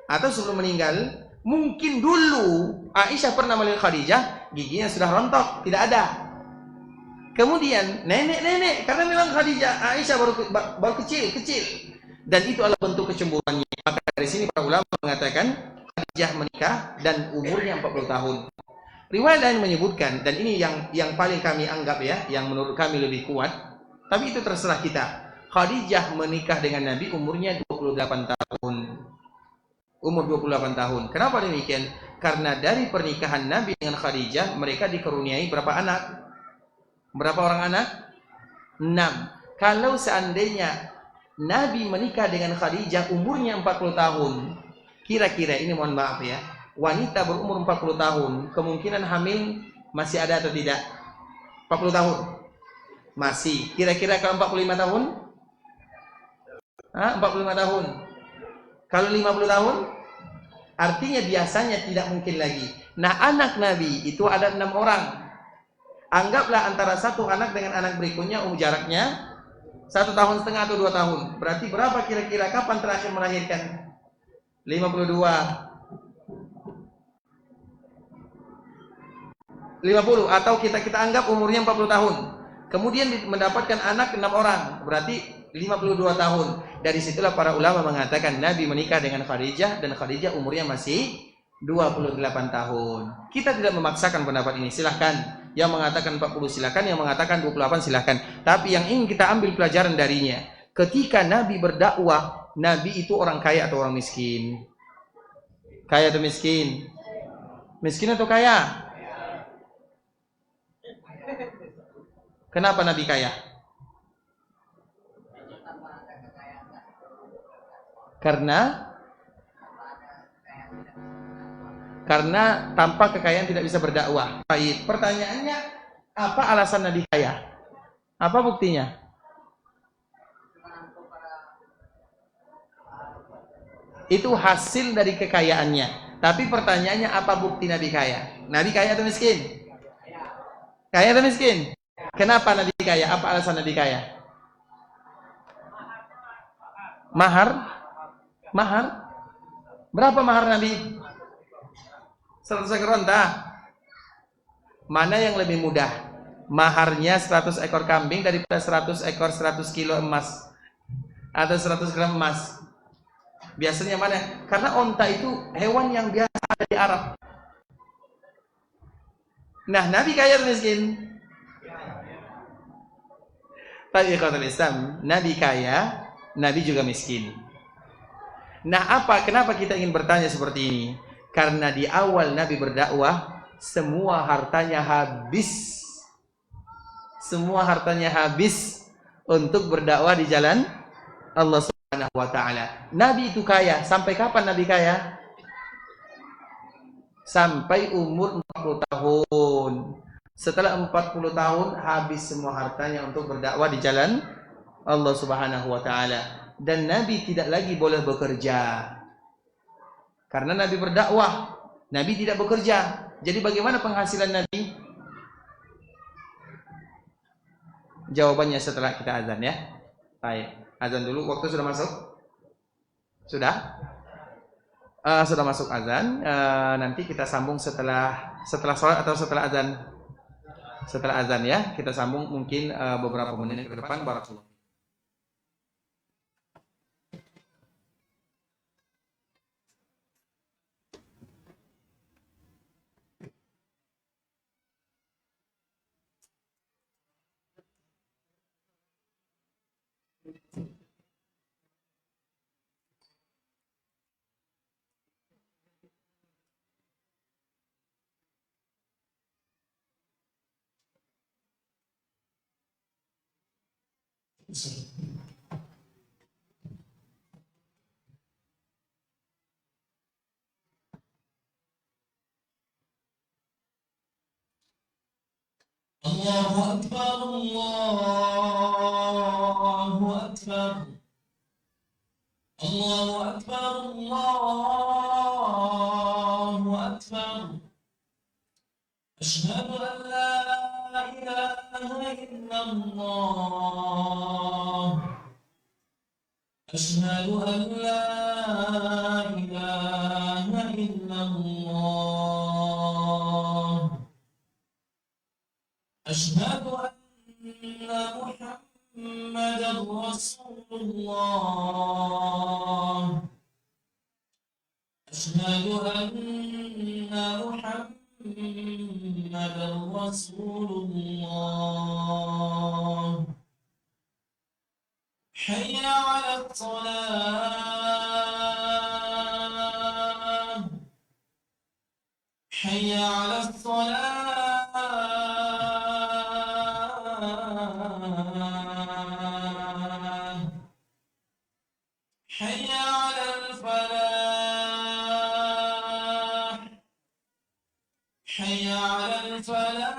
atau sebelum meninggal, mungkin dulu Aisyah pernah melihat Khadijah, giginya sudah rontok, tidak ada. Kemudian nenek-nenek, karena memang Khadijah, Aisyah baru kecil, dan itu adalah bentuk kecemburuannya. Maka dari sini para ulama mengatakan Khadijah menikah dan umurnya 40 tahun. Riwayat lain menyebutkan, dan ini yang paling kami anggap ya, yang menurut kami lebih kuat, tapi itu terserah kita. Khadijah menikah dengan Nabi umurnya 28 tahun. Umur 28 tahun. Kenapa demikian? Karena dari pernikahan Nabi dengan Khadijah, mereka dikaruniai berapa anak? Berapa orang anak? 6. Kalau seandainya Nabi menikah dengan Khadijah umurnya 40 tahun, kira-kira ini mohon maaf ya, wanita berumur 40 tahun, kemungkinan hamil masih ada atau tidak? 40 tahun? Masih. Kira-kira kalau 45 tahun? 45 tahun. Kalau 50 tahun? Artinya biasanya tidak mungkin lagi. Nah, anak Nabi itu ada 6 orang. Anggaplah antara satu anak dengan anak berikutnya jaraknya 1,5 tahun atau 2 tahun. Berarti berapa kira-kira kapan terakhir melahirkan? 52. 50 atau kita anggap umurnya 40 tahun. Kemudian mendapatkan anak 6 orang, berarti 52 tahun. Dari situlah para ulama mengatakan Nabi menikah dengan Khadijah dan Khadijah umurnya masih 28 tahun. Kita tidak memaksakan pendapat ini, silahkan. Yang mengatakan 40 silahkan, yang mengatakan 28 silahkan. Tapi yang ingin kita ambil pelajaran darinya, ketika Nabi berdakwah, Nabi itu orang kaya atau orang miskin? Kaya atau miskin? Miskin atau kaya? Kenapa Nabi kaya? Karena tanpa kekayaan tidak bisa berdakwah. Baik, pertanyaannya, apa alasan Nabi kaya? Apa buktinya? Itu hasil dari kekayaannya. Tapi pertanyaannya, apa bukti Nabi kaya? Nabi kaya atau miskin? Kaya atau miskin? Kenapa Nabi kaya? Apa alasan Nabi kaya? Mahar? Berapa mahar Nabi? 100 ekor onta. Mana yang lebih mudah? Maharnya 100 ekor kambing daripada 100 ekor 100 kilo emas atau 100 gram emas? Biasanya mana? Karena onta itu hewan yang biasa ada di Arab. Nah, Nabi kaya atau miskin? Tapi kata Islam, Nabi kaya, Nabi juga miskin. Nah, kenapa kita ingin bertanya seperti ini? Karena di awal Nabi berdakwah, semua hartanya habis. Semua hartanya habis untuk berdakwah di jalan Allah Subhanahu wa taala. Nabi itu kaya. Sampai kapan Nabi kaya? Sampai umur 40 tahun. Setelah 40 tahun habis semua hartanya untuk berdakwah di jalan Allah Subhanahu wa taala. Dan Nabi tidak lagi boleh bekerja. Karena Nabi berdakwah, Nabi tidak bekerja. Jadi bagaimana penghasilan Nabi? Jawabannya setelah kita azan ya. Baik, azan dulu. Waktu sudah masuk? Sudah? Sudah masuk azan. Nanti kita sambung setelah sholat atau setelah azan? setelah azan ya. Kita sambung mungkin beberapa menit ke depan. Barakallahu. Allahu Akbar, Allahu Akbar, Allahu Akbar, Allahu Akbar. Asyhadu an la ilaha illallah. Asyhadu an la ilaha illallah. أشهد أن محمدا رسول الله. أشهد أن محمدا رسول الله. حي على الصلاة. حي على الصلاة. حي على الفلاح. حي على الفلاح.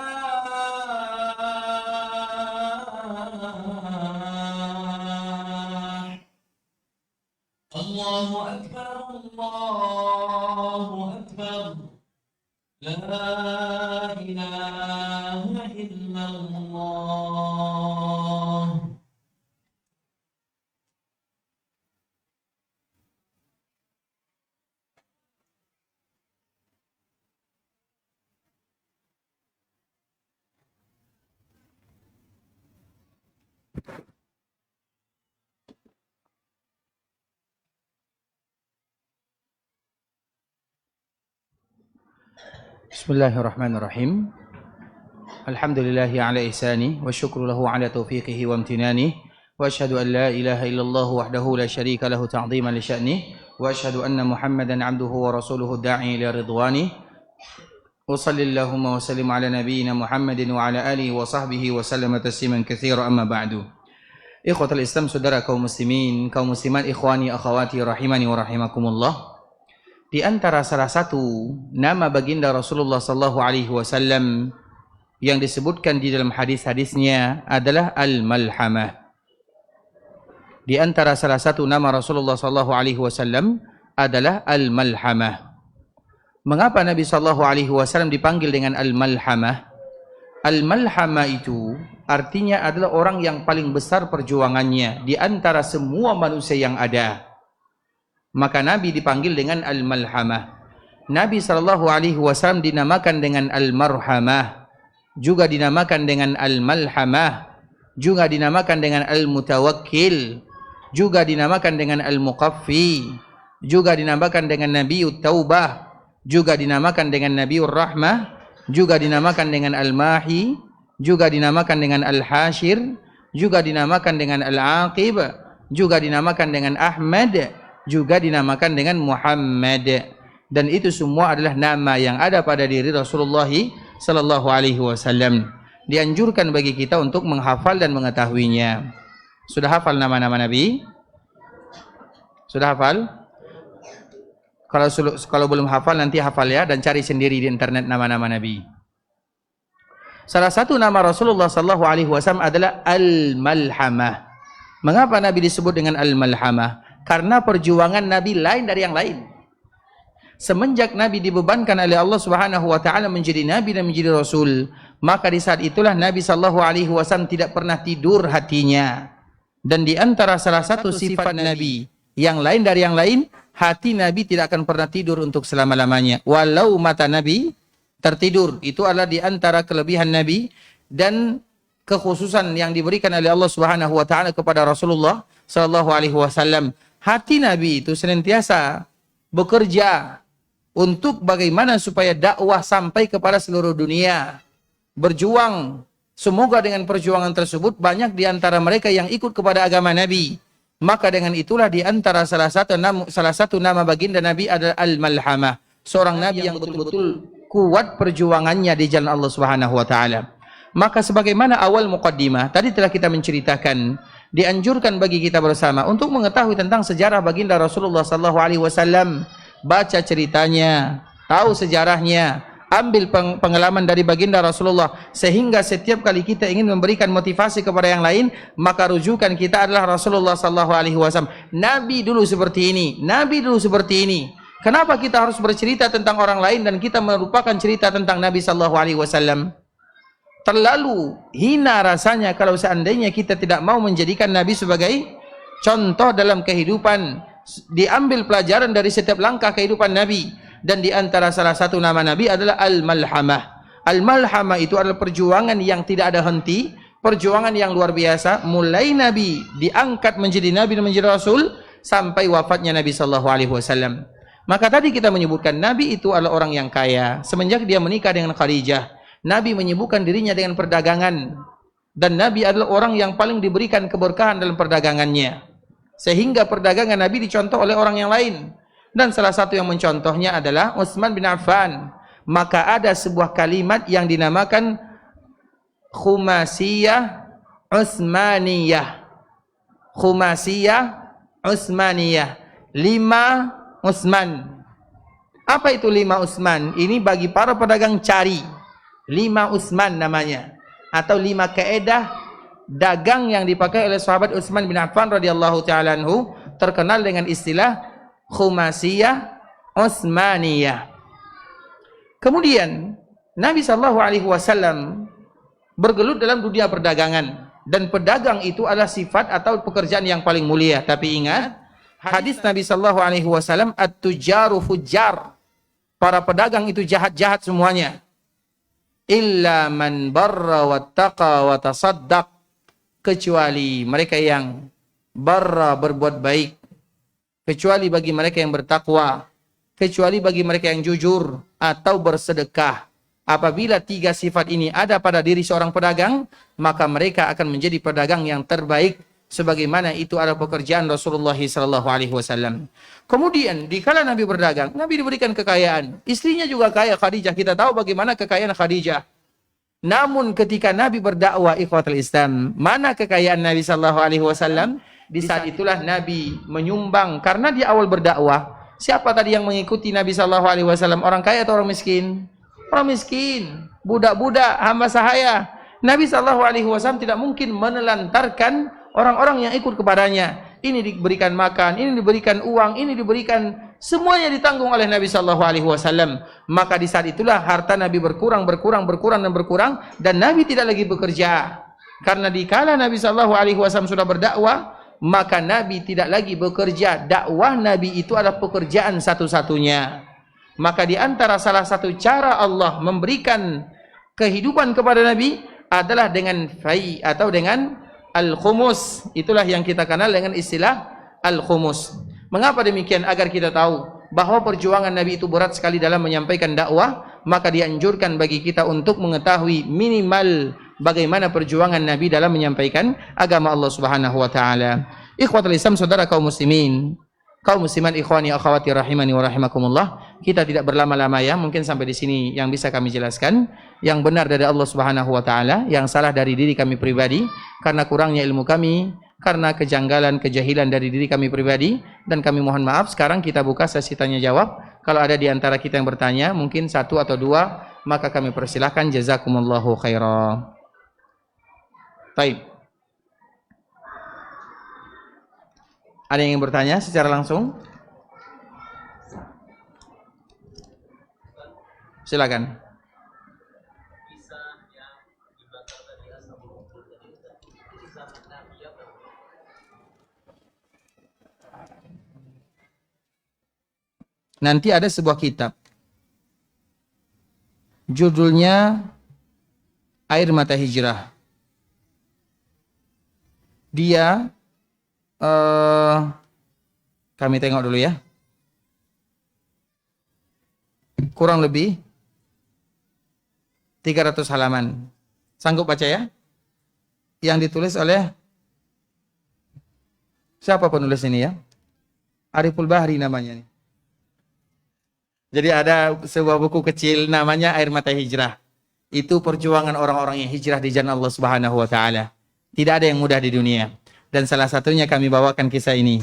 الله أكبر، الله أكبر. لا إله إلا الله. Bismillahirrahmanirrahim. Alhamdulillahi ala ihsani wa syukru lahu ala taufiqihi wa amtinani wa asyhadu an la ilaha illallah wahdahu la syarika lahu ta'ziman li sya'ni wa asyhadu anna Muhammadan 'abduhu wa rasuluhu da'i ila ridwani wa sallallahu wa sallim ala nabiyyina Muhammadin wa ala alihi wa sahbihi wa sallama tasliman katsira amma ba'du. Ikhwatul Islam, saudara kaum muslimin, kaum muslimat, ikhwani akhwati rahimani wa rahimakumullah. Di antara salah satu nama baginda Rasulullah sallallahu alaihi wasallam yang disebutkan di dalam hadis-hadisnya adalah Al-Malhamah. Di antara salah satu nama Rasulullah sallallahu alaihi wasallam adalah Al-Malhamah. Mengapa Nabi sallallahu alaihi wasallam dipanggil dengan Al-Malhamah? Al-Malhamah itu artinya adalah orang yang paling besar perjuangannya di antara semua manusia yang ada. Maka Nabi dipanggil dengan Al-Malhamah. Nabi SAW dinamakan dengan Al-Marhamah, juga dinamakan dengan Al-Malhamah, juga dinamakan dengan Al-Mutawakkil, juga dinamakan dengan Al-Muqaffi, juga dinamakan dengan Nabiut Taubah, juga dinamakan dengan Nabiur Rahmah, juga dinamakan dengan Al-Mahi, juga dinamakan dengan Al-Hashir, juga dinamakan dengan Al-Aqib, juga dinamakan dengan Ahmad, juga dinamakan dengan Muhammad. Dan itu semua adalah nama yang ada pada diri Rasulullah sallallahu alaihi wasallam. Dianjurkan bagi kita untuk menghafal dan mengetahuinya. Sudah hafal nama-nama Nabi? Sudah hafal? Kalau belum hafal nanti hafal ya, dan cari sendiri di internet nama-nama Nabi. Salah satu nama Rasulullah sallallahu alaihi wasallam adalah Al-Malhamah. Mengapa Nabi disebut dengan Al-Malhamah? Karena perjuangan Nabi lain dari yang lain. Semenjak Nabi dibebankan oleh Allah Subhanahu wa taala menjadi nabi dan menjadi rasul, maka di saat itulah Nabi sallallahu alaihi wasallam tidak pernah tidur hatinya. Dan di antara salah satu sifat Nabi yang lain dari yang lain, hati Nabi tidak akan pernah tidur untuk selama-lamanya. Walau mata Nabi tertidur, itu adalah di antara kelebihan Nabi dan kekhususan yang diberikan oleh Allah Subhanahu wa taala kepada Rasulullah sallallahu alaihi wasallam. Hati Nabi itu senantiasa bekerja untuk bagaimana supaya dakwah sampai kepada seluruh dunia. Berjuang. Semoga dengan perjuangan tersebut banyak di antara mereka yang ikut kepada agama Nabi. Maka dengan itulah di antara salah satu nama baginda Nabi adalah Al-Malhamah, seorang nabi yang betul-betul kuat perjuangannya di jalan Allah Subhanahu wa taala. Maka sebagaimana awal muqaddimah tadi telah kita menceritakan, dianjurkan bagi kita bersama untuk mengetahui tentang sejarah baginda Rasulullah sallallahu alaihi wasallam, baca ceritanya, tahu sejarahnya, ambil pengalaman dari baginda Rasulullah, sehingga setiap kali kita ingin memberikan motivasi kepada yang lain, maka rujukan kita adalah Rasulullah sallallahu alaihi wasallam. Nabi dulu seperti ini, Nabi dulu seperti ini. Kenapa kita harus bercerita tentang orang lain dan kita melupakan cerita tentang Nabi sallallahu alaihi wasallam? Terlalu hina rasanya kalau seandainya kita tidak mau menjadikan Nabi sebagai contoh dalam kehidupan, diambil pelajaran dari setiap langkah kehidupan Nabi. Dan di antara salah satu nama Nabi adalah Al-Malhamah. Al-Malhamah itu adalah perjuangan yang tidak ada henti, perjuangan yang luar biasa, mulai Nabi diangkat menjadi Nabi dan menjadi Rasul sampai wafatnya Nabi sallallahu alaihi wasallam. Maka tadi kita menyebutkan Nabi itu adalah orang yang kaya. Semenjak dia menikah dengan Khadijah, Nabi menyibukkan dirinya dengan perdagangan, dan Nabi adalah orang yang paling diberikan keberkahan dalam perdagangannya, sehingga perdagangan Nabi dicontoh oleh orang yang lain. Dan salah satu yang mencontohnya adalah Utsman bin Affan. Maka ada sebuah kalimat yang dinamakan Khumasiyah Utsmaniyah. Khumasiyah Utsmaniyah. 5 Utsman. Apa itu 5 Utsman? Ini bagi para pedagang cari. 5 Utsman namanya. Atau 5 kaedah dagang yang dipakai oleh sahabat Utsman bin Affan radhiyallahu ta'ala anhu, terkenal dengan istilah Khumasiyah Utsmaniyah. Kemudian Nabi sallallahu alaihi wasallam bergelut dalam dunia perdagangan, dan pedagang itu adalah sifat atau pekerjaan yang paling mulia. Tapi ingat, hadis Nabi sallallahu alaihi wasallam, at-tujaru fujjar, para pedagang itu jahat-jahat semuanya. Illa man barra wattaqa wa tasaddaq, kecuali mereka yang barra, berbuat baik, kecuali bagi mereka yang bertakwa, kecuali bagi mereka yang jujur atau bersedekah. Apabila 3 sifat ini ada pada diri seorang pedagang, maka mereka akan menjadi pedagang yang terbaik, sebagaimana itu adalah pekerjaan Rasulullah sallallahu alaihi wasallam. Kemudian dikala Nabi berdagang, Nabi diberikan kekayaan. Istrinya juga kaya, Khadijah. Kita tahu bagaimana kekayaan Khadijah. Namun ketika Nabi berdakwah, ikhwatul Islam, mana kekayaan Nabi sallallahu alaihi wasallam? Di saat itulah Nabi menyumbang, karena di awal berdakwah, siapa tadi yang mengikuti Nabi sallallahu alaihi wasallam? Orang kaya atau orang miskin? Orang miskin, budak-budak, hamba sahaya. Nabi sallallahu alaihi wasallam tidak mungkin menelantarkan orang-orang yang ikut kepadanya. Ini diberikan makan, ini diberikan uang, ini diberikan, semuanya ditanggung oleh Nabi sallallahu alaihi wasallam. Maka di saat itulah harta Nabi berkurang dan Nabi tidak lagi bekerja. Karena dikala Nabi sallallahu alaihi wasallam sudah berdakwah, maka Nabi tidak lagi bekerja. Dakwah Nabi itu adalah pekerjaan satu-satunya. Maka di antara salah satu cara Allah memberikan kehidupan kepada Nabi adalah dengan fai atau dengan al-khumus. Itulah yang kita kenal dengan istilah al-khumus. Mengapa demikian? Agar kita tahu bahwa perjuangan Nabi itu berat sekali dalam menyampaikan dakwah. Maka dianjurkan bagi kita untuk mengetahui minimal bagaimana perjuangan Nabi dalam menyampaikan agama Allah Subhanahu wa taala. Ikhwatul Islam, saudara kaum muslimin, kaum muslimat, ikhwani akhwati rahimani wa rahimakumullah. Kita tidak berlama-lama ya, mungkin sampai di sini yang bisa kami jelaskan. Yang benar dari Allah Subhanahu wa taala, yang salah dari diri kami pribadi karena kurangnya ilmu kami, karena kejanggalan, kejahilan dari diri kami pribadi, dan kami mohon maaf. Sekarang kita buka sesi tanya jawab. Kalau ada di antara kita yang bertanya, mungkin 1 atau 2, maka kami persilahkan. Jazakumullahu khairan. Baik. Ada yang ingin bertanya secara langsung? Silakan. Nanti ada sebuah kitab, judulnya air mata hijrah. Dia kami tengok dulu ya. Kurang lebih 300 halaman. Sanggup baca ya? Yang ditulis oleh siapa penulis ini ya? Ariful Bahri namanya nih. Jadi ada sebuah buku kecil namanya Air Mata Hijrah. Itu perjuangan orang-orang yang hijrah di jalan Allah Subhanahu wa taala. Tidak ada yang mudah di dunia. Dan salah satunya kami bawakan kisah ini.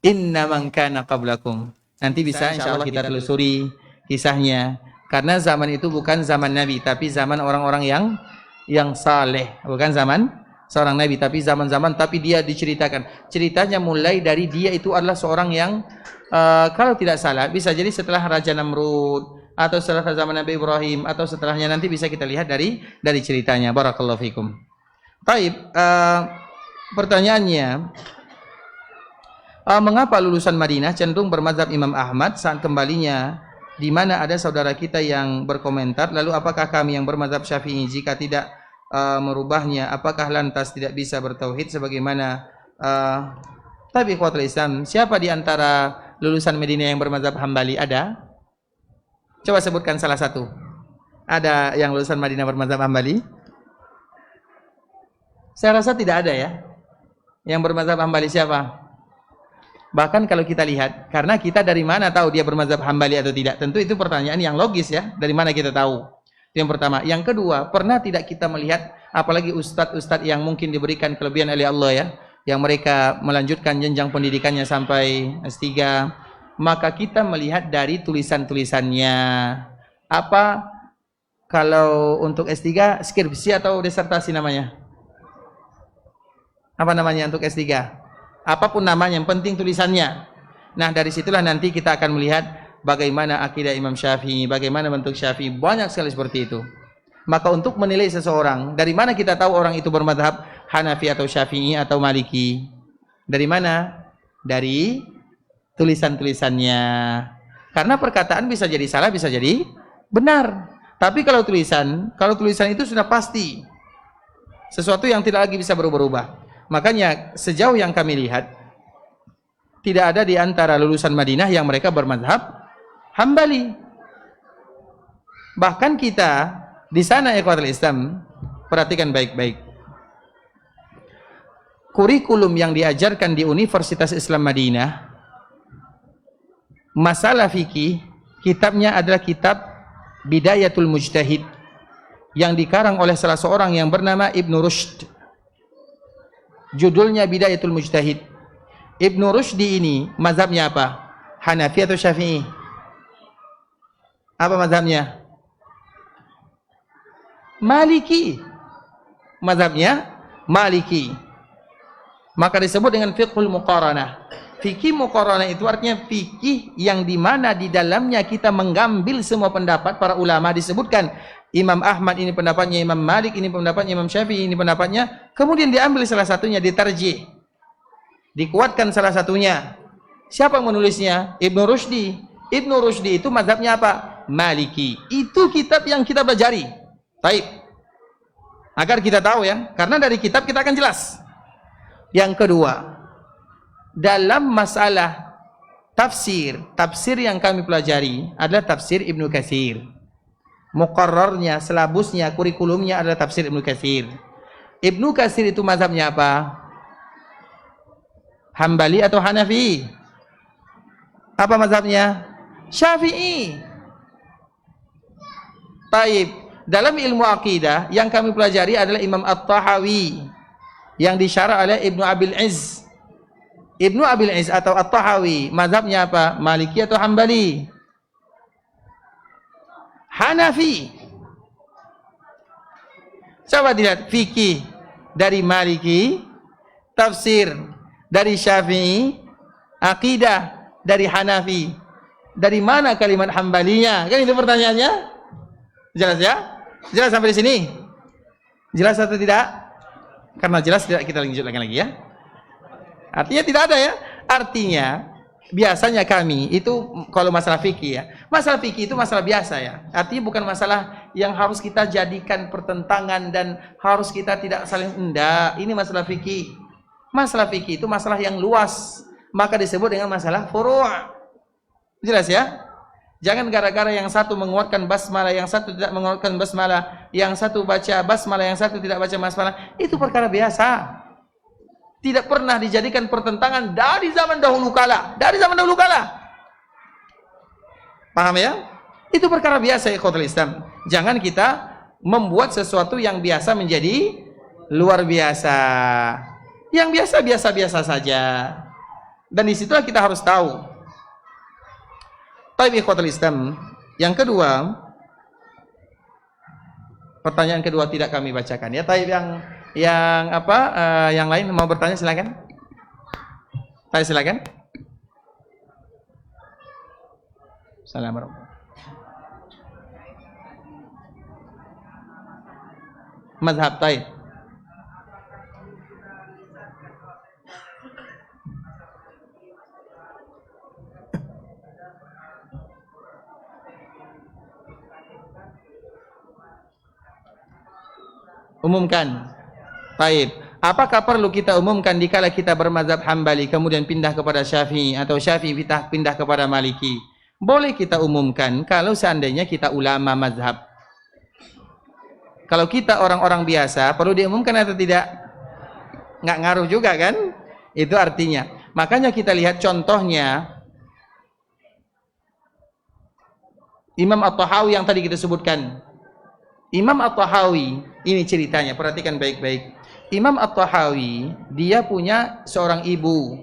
Inna man kana qablakum. Nanti bisa insyaallah kita telusuri kisahnya. Karena zaman itu bukan zaman Nabi, tapi zaman orang-orang yang saleh. Bukan zaman seorang Nabi, tapi zaman-zaman, tapi dia diceritakan. Ceritanya mulai dari dia itu adalah seorang yang kalau tidak salah bisa jadi setelah Raja Namrud atau setelah zaman Nabi Ibrahim atau setelahnya, nanti bisa kita lihat dari ceritanya. Barakallahu fikum. Baik, pertanyaannya, mengapa lulusan Madinah cenderung bermazhab Imam Ahmad saat kembalinya, di mana ada saudara kita yang berkomentar, lalu apakah kami yang bermazhab Syafi'i jika tidak merubahnya, apakah lantas tidak bisa bertauhid sebagaimana tapi ikhwatul Islam, siapa di antara lulusan Madinah yang bermazhab Hambali? Ada? Coba sebutkan salah satu. Ada yang lulusan Madinah bermazhab Hambali? Saya rasa tidak ada ya. Yang bermazhab Hambali siapa? Bahkan kalau kita lihat, karena kita dari mana tahu dia bermazhab Hambali atau tidak? Tentu itu pertanyaan yang logis ya. Dari mana kita tahu? Itu yang pertama. Yang kedua, pernah tidak kita melihat, apalagi ustadz-ustadz yang mungkin diberikan kelebihan oleh Allah ya, yang mereka melanjutkan jenjang pendidikannya sampai S3, maka kita melihat dari tulisan-tulisannya. Apa kalau untuk S3 skripsi atau disertasi namanya? Apa namanya untuk S3? Apapun namanya, yang penting tulisannya. Nah, dari situlah nanti kita akan melihat bagaimana akidah Imam Syafi'i, bagaimana bentuk Syafi'i, banyak sekali seperti itu. Maka untuk menilai seseorang, dari mana kita tahu orang itu bermadhab Hanafi atau Syafi'i atau Maliki? Dari mana? Dari tulisan-tulisannya. Karena perkataan bisa jadi salah, bisa jadi benar. Tapi kalau tulisan itu sudah pasti sesuatu yang tidak lagi bisa berubah-ubah. Makanya sejauh yang kami lihat, tidak ada di antara lulusan Madinah yang mereka bermadhab Hambali. Bahkan kita di sana ikhwatul Islam, perhatikan baik-baik. Kurikulum yang diajarkan di Universitas Islam Madinah, masalah fikih, kitabnya adalah kitab Bidayatul Mujtahid yang dikarang oleh salah seorang yang bernama Ibnu Rushd. Judulnya Bidayatul Mujtahid. Ibnu Rushdi ini mazhabnya apa? Hanafi atau Syafi'i? Apa mazhabnya? Maliki. Mazhabnya Maliki. Maka disebut dengan fiqhul muqaranah. Fikih muqaranah itu artinya fikih yang dimana di dalamnya kita mengambil semua pendapat para ulama. Disebutkan Imam Ahmad ini pendapatnya, Imam Malik ini pendapatnya, Imam Syafi'i ini pendapatnya. Kemudian diambil salah satunya, ditarjih, dikuatkan salah satunya. Siapa yang menulisnya? Ibnu Rushdi. Ibnu Rushdi itu mazhabnya apa? Maliki. Itu kitab yang kita pelajari. Baik. Agar kita tahu ya, karena dari kitab kita akan jelas. Yang kedua, dalam masalah tafsir yang kami pelajari adalah tafsir Ibnu Katsir. Muqarrarnya, selabusnya, kurikulumnya adalah tafsir Ibnu Katsir. Ibnu Katsir itu mazhabnya apa? Hambali atau Hanafi? Apa mazhabnya? Syafi'i. Taib. Dalam ilmu akidah yang kami pelajari adalah Imam At-Tahawi yang disyarah oleh Ibnu Abil Izz. Ibnu Abil Izz atau At-Tahawi mazhabnya apa? Maliki atau Hambali? Hanafi. Coba dilihat fikih dari Maliki, tafsir dari Syafi'i, akidah dari Hanafi. Dari mana kalimat Hambalinya? Kan itu pertanyaannya. Jelas ya? Jelas sampai di sini? Jelas atau tidak? Karena jelas tidak, kita lanjutkan lagi ya. Artinya tidak ada ya. Artinya biasanya kami itu kalau masalah fikih ya, masalah fikih itu masalah biasa ya. Artinya bukan masalah yang harus kita jadikan pertentangan dan harus kita tidak saling enggak. Ini masalah fikih. Masalah fikih itu masalah yang luas, maka disebut dengan masalah furu'. Jelas ya? Jangan gara-gara yang satu menguatkan basmalah, yang satu tidak menguatkan basmalah, yang satu baca basmalah, yang satu tidak baca basmalah. Itu perkara biasa. Tidak pernah dijadikan pertentangan dari zaman dahulu kala. Dari zaman dahulu kala. Paham ya? Itu perkara biasa ya ikhwatul Islam. Jangan kita membuat sesuatu yang biasa menjadi luar biasa. Yang biasa-biasa saja. Dan disitulah kita harus tahu. Taib ikhwatul Islam. Yang kedua, pertanyaan kedua tidak kami bacakan ya. Taib yang lain mau bertanya silakan. Taib silakan. Assalamualaikum. Mazhab taib. Umumkan. Taib. Apakah perlu kita umumkan dikala kita bermazhab Hambali kemudian pindah kepada Syafi'i atau Syafi'i pindah kepada Maliki? Boleh kita umumkan kalau seandainya kita ulama mazhab. Kalau kita orang-orang biasa perlu diumumkan atau tidak? Nggak ngaruh juga kan? Itu artinya. Makanya kita lihat contohnya Imam At-Tahawi yang tadi kita sebutkan. Imam At-Tahawi, ini ceritanya, perhatikan baik-baik. Imam At-Tahawi, dia punya seorang ibu.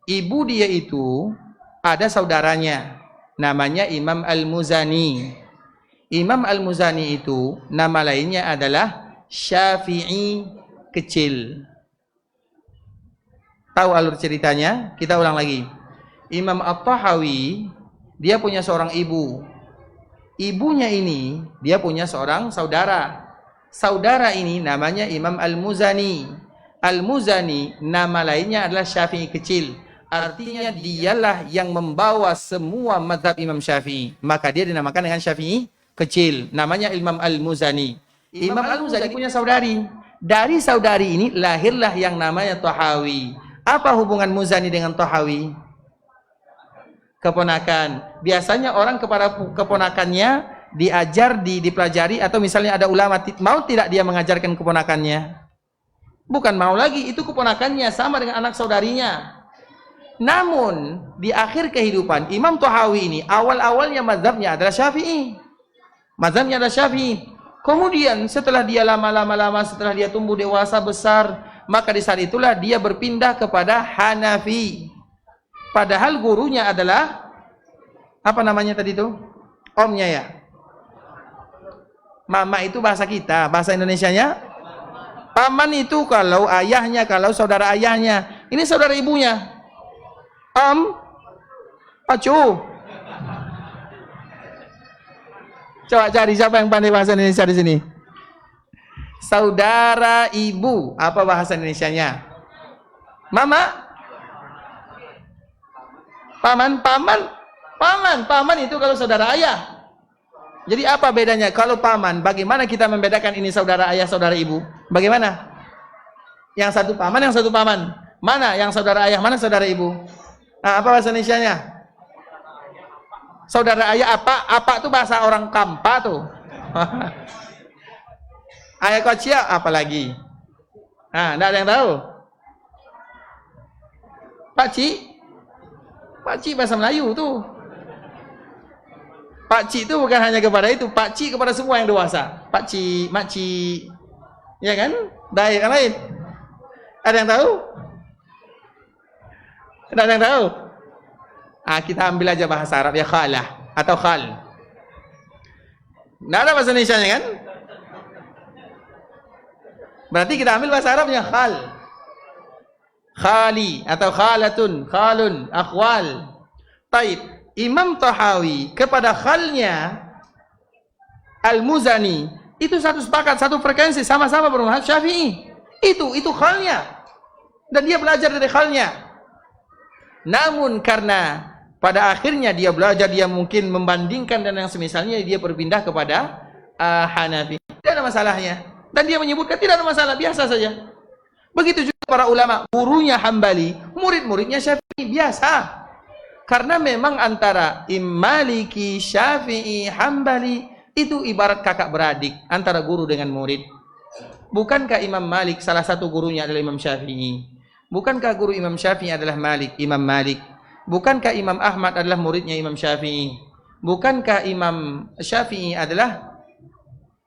Ibu dia itu ada saudaranya, namanya Imam Al-Muzani. Imam Al-Muzani itu nama lainnya adalah Syafi'i kecil. Tahu alur ceritanya? Kita ulang lagi. Imam At-Tahawi, dia punya seorang ibu. Ibunya ini, dia punya seorang saudara. Saudara ini namanya Imam Al-Muzani. Al-Muzani nama lainnya adalah Syafi'i kecil. Artinya dialah yang membawa semua mazhab Imam Syafi'i. Maka dia dinamakan dengan Syafi'i kecil. Namanya Imam Al-Muzani. Imam Al-Muzani punya saudari. Dari saudari ini lahirlah yang namanya Tahawi. Apa hubungan Muzani dengan Tahawi? Keponakan. Biasanya orang kepada keponakannya diajar, dipelajari, atau misalnya ada ulama, mau tidak dia mengajarkan keponakannya? Bukan mau lagi, itu keponakannya sama dengan anak saudarinya. Namun di akhir kehidupan Imam Tahawi ini awal-awalnya mazhabnya adalah Syafi'i. Mazhabnya adalah Syafi'i. Kemudian setelah dia lama-lama setelah dia tumbuh dewasa besar, maka di saat itulah dia berpindah kepada Hanafi. Padahal gurunya adalah apa namanya tadi itu? Omnya ya. Mama itu bahasa kita, bahasa Indonesianya. Paman itu kalau ayahnya, kalau saudara ayahnya. Ini saudara ibunya. Om, pacu. Coba cari siapa yang pandai bahasa Indonesia di sini. Saudara ibu, apa bahasa Indonesianya? Mama. Paman itu kalau saudara ayah. Jadi apa bedanya? Kalau paman, bagaimana kita membedakan ini saudara ayah, saudara ibu? Bagaimana? Yang satu paman, yang satu paman. Mana yang saudara ayah, mana saudara ibu? Nah, apa bahasa Indonesianya? Saudara ayah apa? Apa itu bahasa orang Kampa tuh. Ayah kocia apalagi? Nah, enggak ada yang tahu. Pakcik bahasa Melayu tuh. Pakcik itu bukan hanya kepada itu, pakcik kepada semua yang dewasa. Pakcik, makcik. Ya kan? Baik, yang lain. Ada yang tahu? Ada yang tahu? Kita ambil aja bahasa Arab ya, khalah atau khal. Nggak ada bahasa Indonesianya kan? Berarti kita ambil bahasa Arabnya khal. Khali atau khalatun, khalun, akhwal. Taib. Imam Tahawi kepada khalnya Al-Muzani itu satu sepakat, satu frekuensi, sama-sama bermazhab Syafi'i. Itu khalnya. Dan dia belajar dari khalnya. Namun karena pada akhirnya dia belajar, dia mungkin membandingkan dan yang semisalnya, dia berpindah kepada Hanafi. Tidak ada masalahnya. Dan dia menyebutkan tidak ada masalah, biasa saja. Begitu juga para ulama, gurunya Hambali, murid-muridnya Syafi'i, biasa. Karena memang antara Maliki, Syafi'i, Hambali itu ibarat kakak beradik antara guru dengan murid. Bukankah Imam Malik salah satu gurunya adalah Imam Syafi'i? Bukankah guru Imam Syafi'i adalah Imam Malik? Bukankah Imam Ahmad adalah muridnya Imam Syafi'i? Bukankah Imam Syafi'i adalah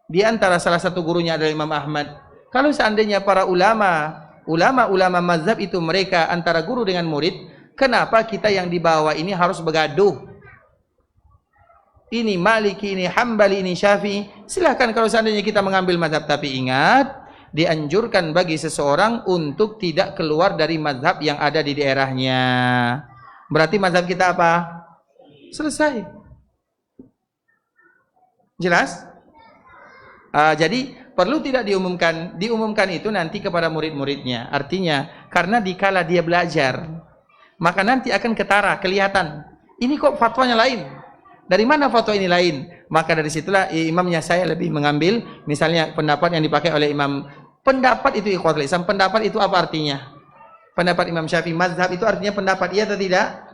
di antara salah satu gurunya adalah Imam Ahmad? Kalau seandainya para ulama mazhab itu mereka antara guru dengan murid, kenapa kita yang di bawah ini harus bergaduh? Ini Maliki, ini Hambali, ini Syafi'i. Silahkan kalau seandainya kita mengambil mazhab, tapi ingat, dianjurkan bagi seseorang untuk tidak keluar dari mazhab yang ada di daerahnya. Berarti mazhab kita apa? Selesai. Jelas? Jadi perlu tidak diumumkan itu nanti kepada murid-muridnya. Artinya karena dikala dia belajar, maka nanti akan ketara, kelihatan ini kok fatwanya lain, dari mana fatwa ini lain. Maka dari situlah imamnya saya lebih mengambil misalnya pendapat yang dipakai oleh imam. Pendapat itu ikhwatul Islam, pendapat itu apa artinya? Pendapat Imam Syafi'i, mazhab itu artinya pendapat, iya atau tidak?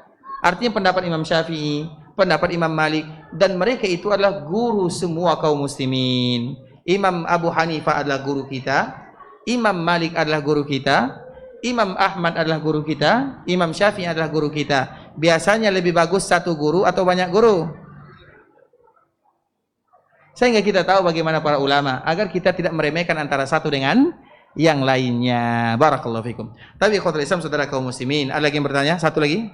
Artinya pendapat Imam Syafi'i, pendapat Imam Malik, dan mereka itu adalah guru semua kaum muslimin. Imam Abu Hanifah adalah guru kita, Imam Malik adalah guru kita, Imam Ahmad adalah guru kita, Imam Syafi'i adalah guru kita. Biasanya lebih bagus satu guru atau banyak guru? Sehingga kita tahu bagaimana para ulama, agar kita tidak meremehkan antara satu dengan yang lainnya. Barakallahu fikum. Tapi ikhwatul Islam, saudara kaum muslimin, ada lagi yang bertanya? Satu lagi?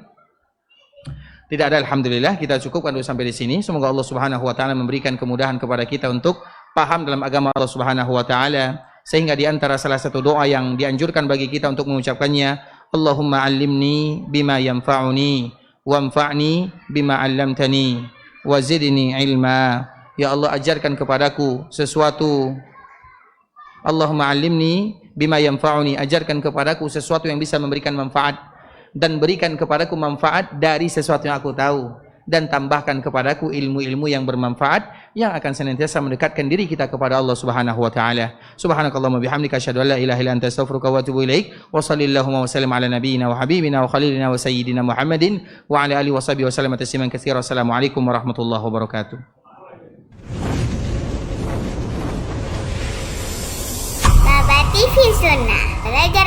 Tidak ada, alhamdulillah. Kita cukupkan dulu sampai di sini. Semoga Allah Subhanahu wa taala memberikan kemudahan kepada kita untuk paham dalam agama Allah Subhanahu wa taala, sehingga di antara salah satu doa yang dianjurkan bagi kita untuk mengucapkannya, Allahumma 'allimni bima yanfa'uni wanfa'ni bima 'allamtani wa zidni ilma. Ya Allah, ajarkan kepadaku sesuatu. Allahumma 'allimni bima yanfa'uni, ajarkan kepadaku sesuatu yang bisa memberikan manfaat, dan berikan kepadaku manfaat dari sesuatu yang aku tahu, dan tambahkan kepadaku ilmu-ilmu yang bermanfaat yang akan senantiasa mendekatkan diri kita kepada Allah Subhanahu wa taala. Subhanakallahumma bihamdika asyhadu an la ilaha illa anta astaghfiruka wa atubu ilaik. Wa sallallahu wa sallam ala nabiyyina wa habibina wa khalilina wa sayyidina Muhammadin wa ala alihi wa sahbihi wa sallam tasliman katsiran. Assalamualaikum warahmatullahi wabarakatuh. Baba TV Sunnah, belajar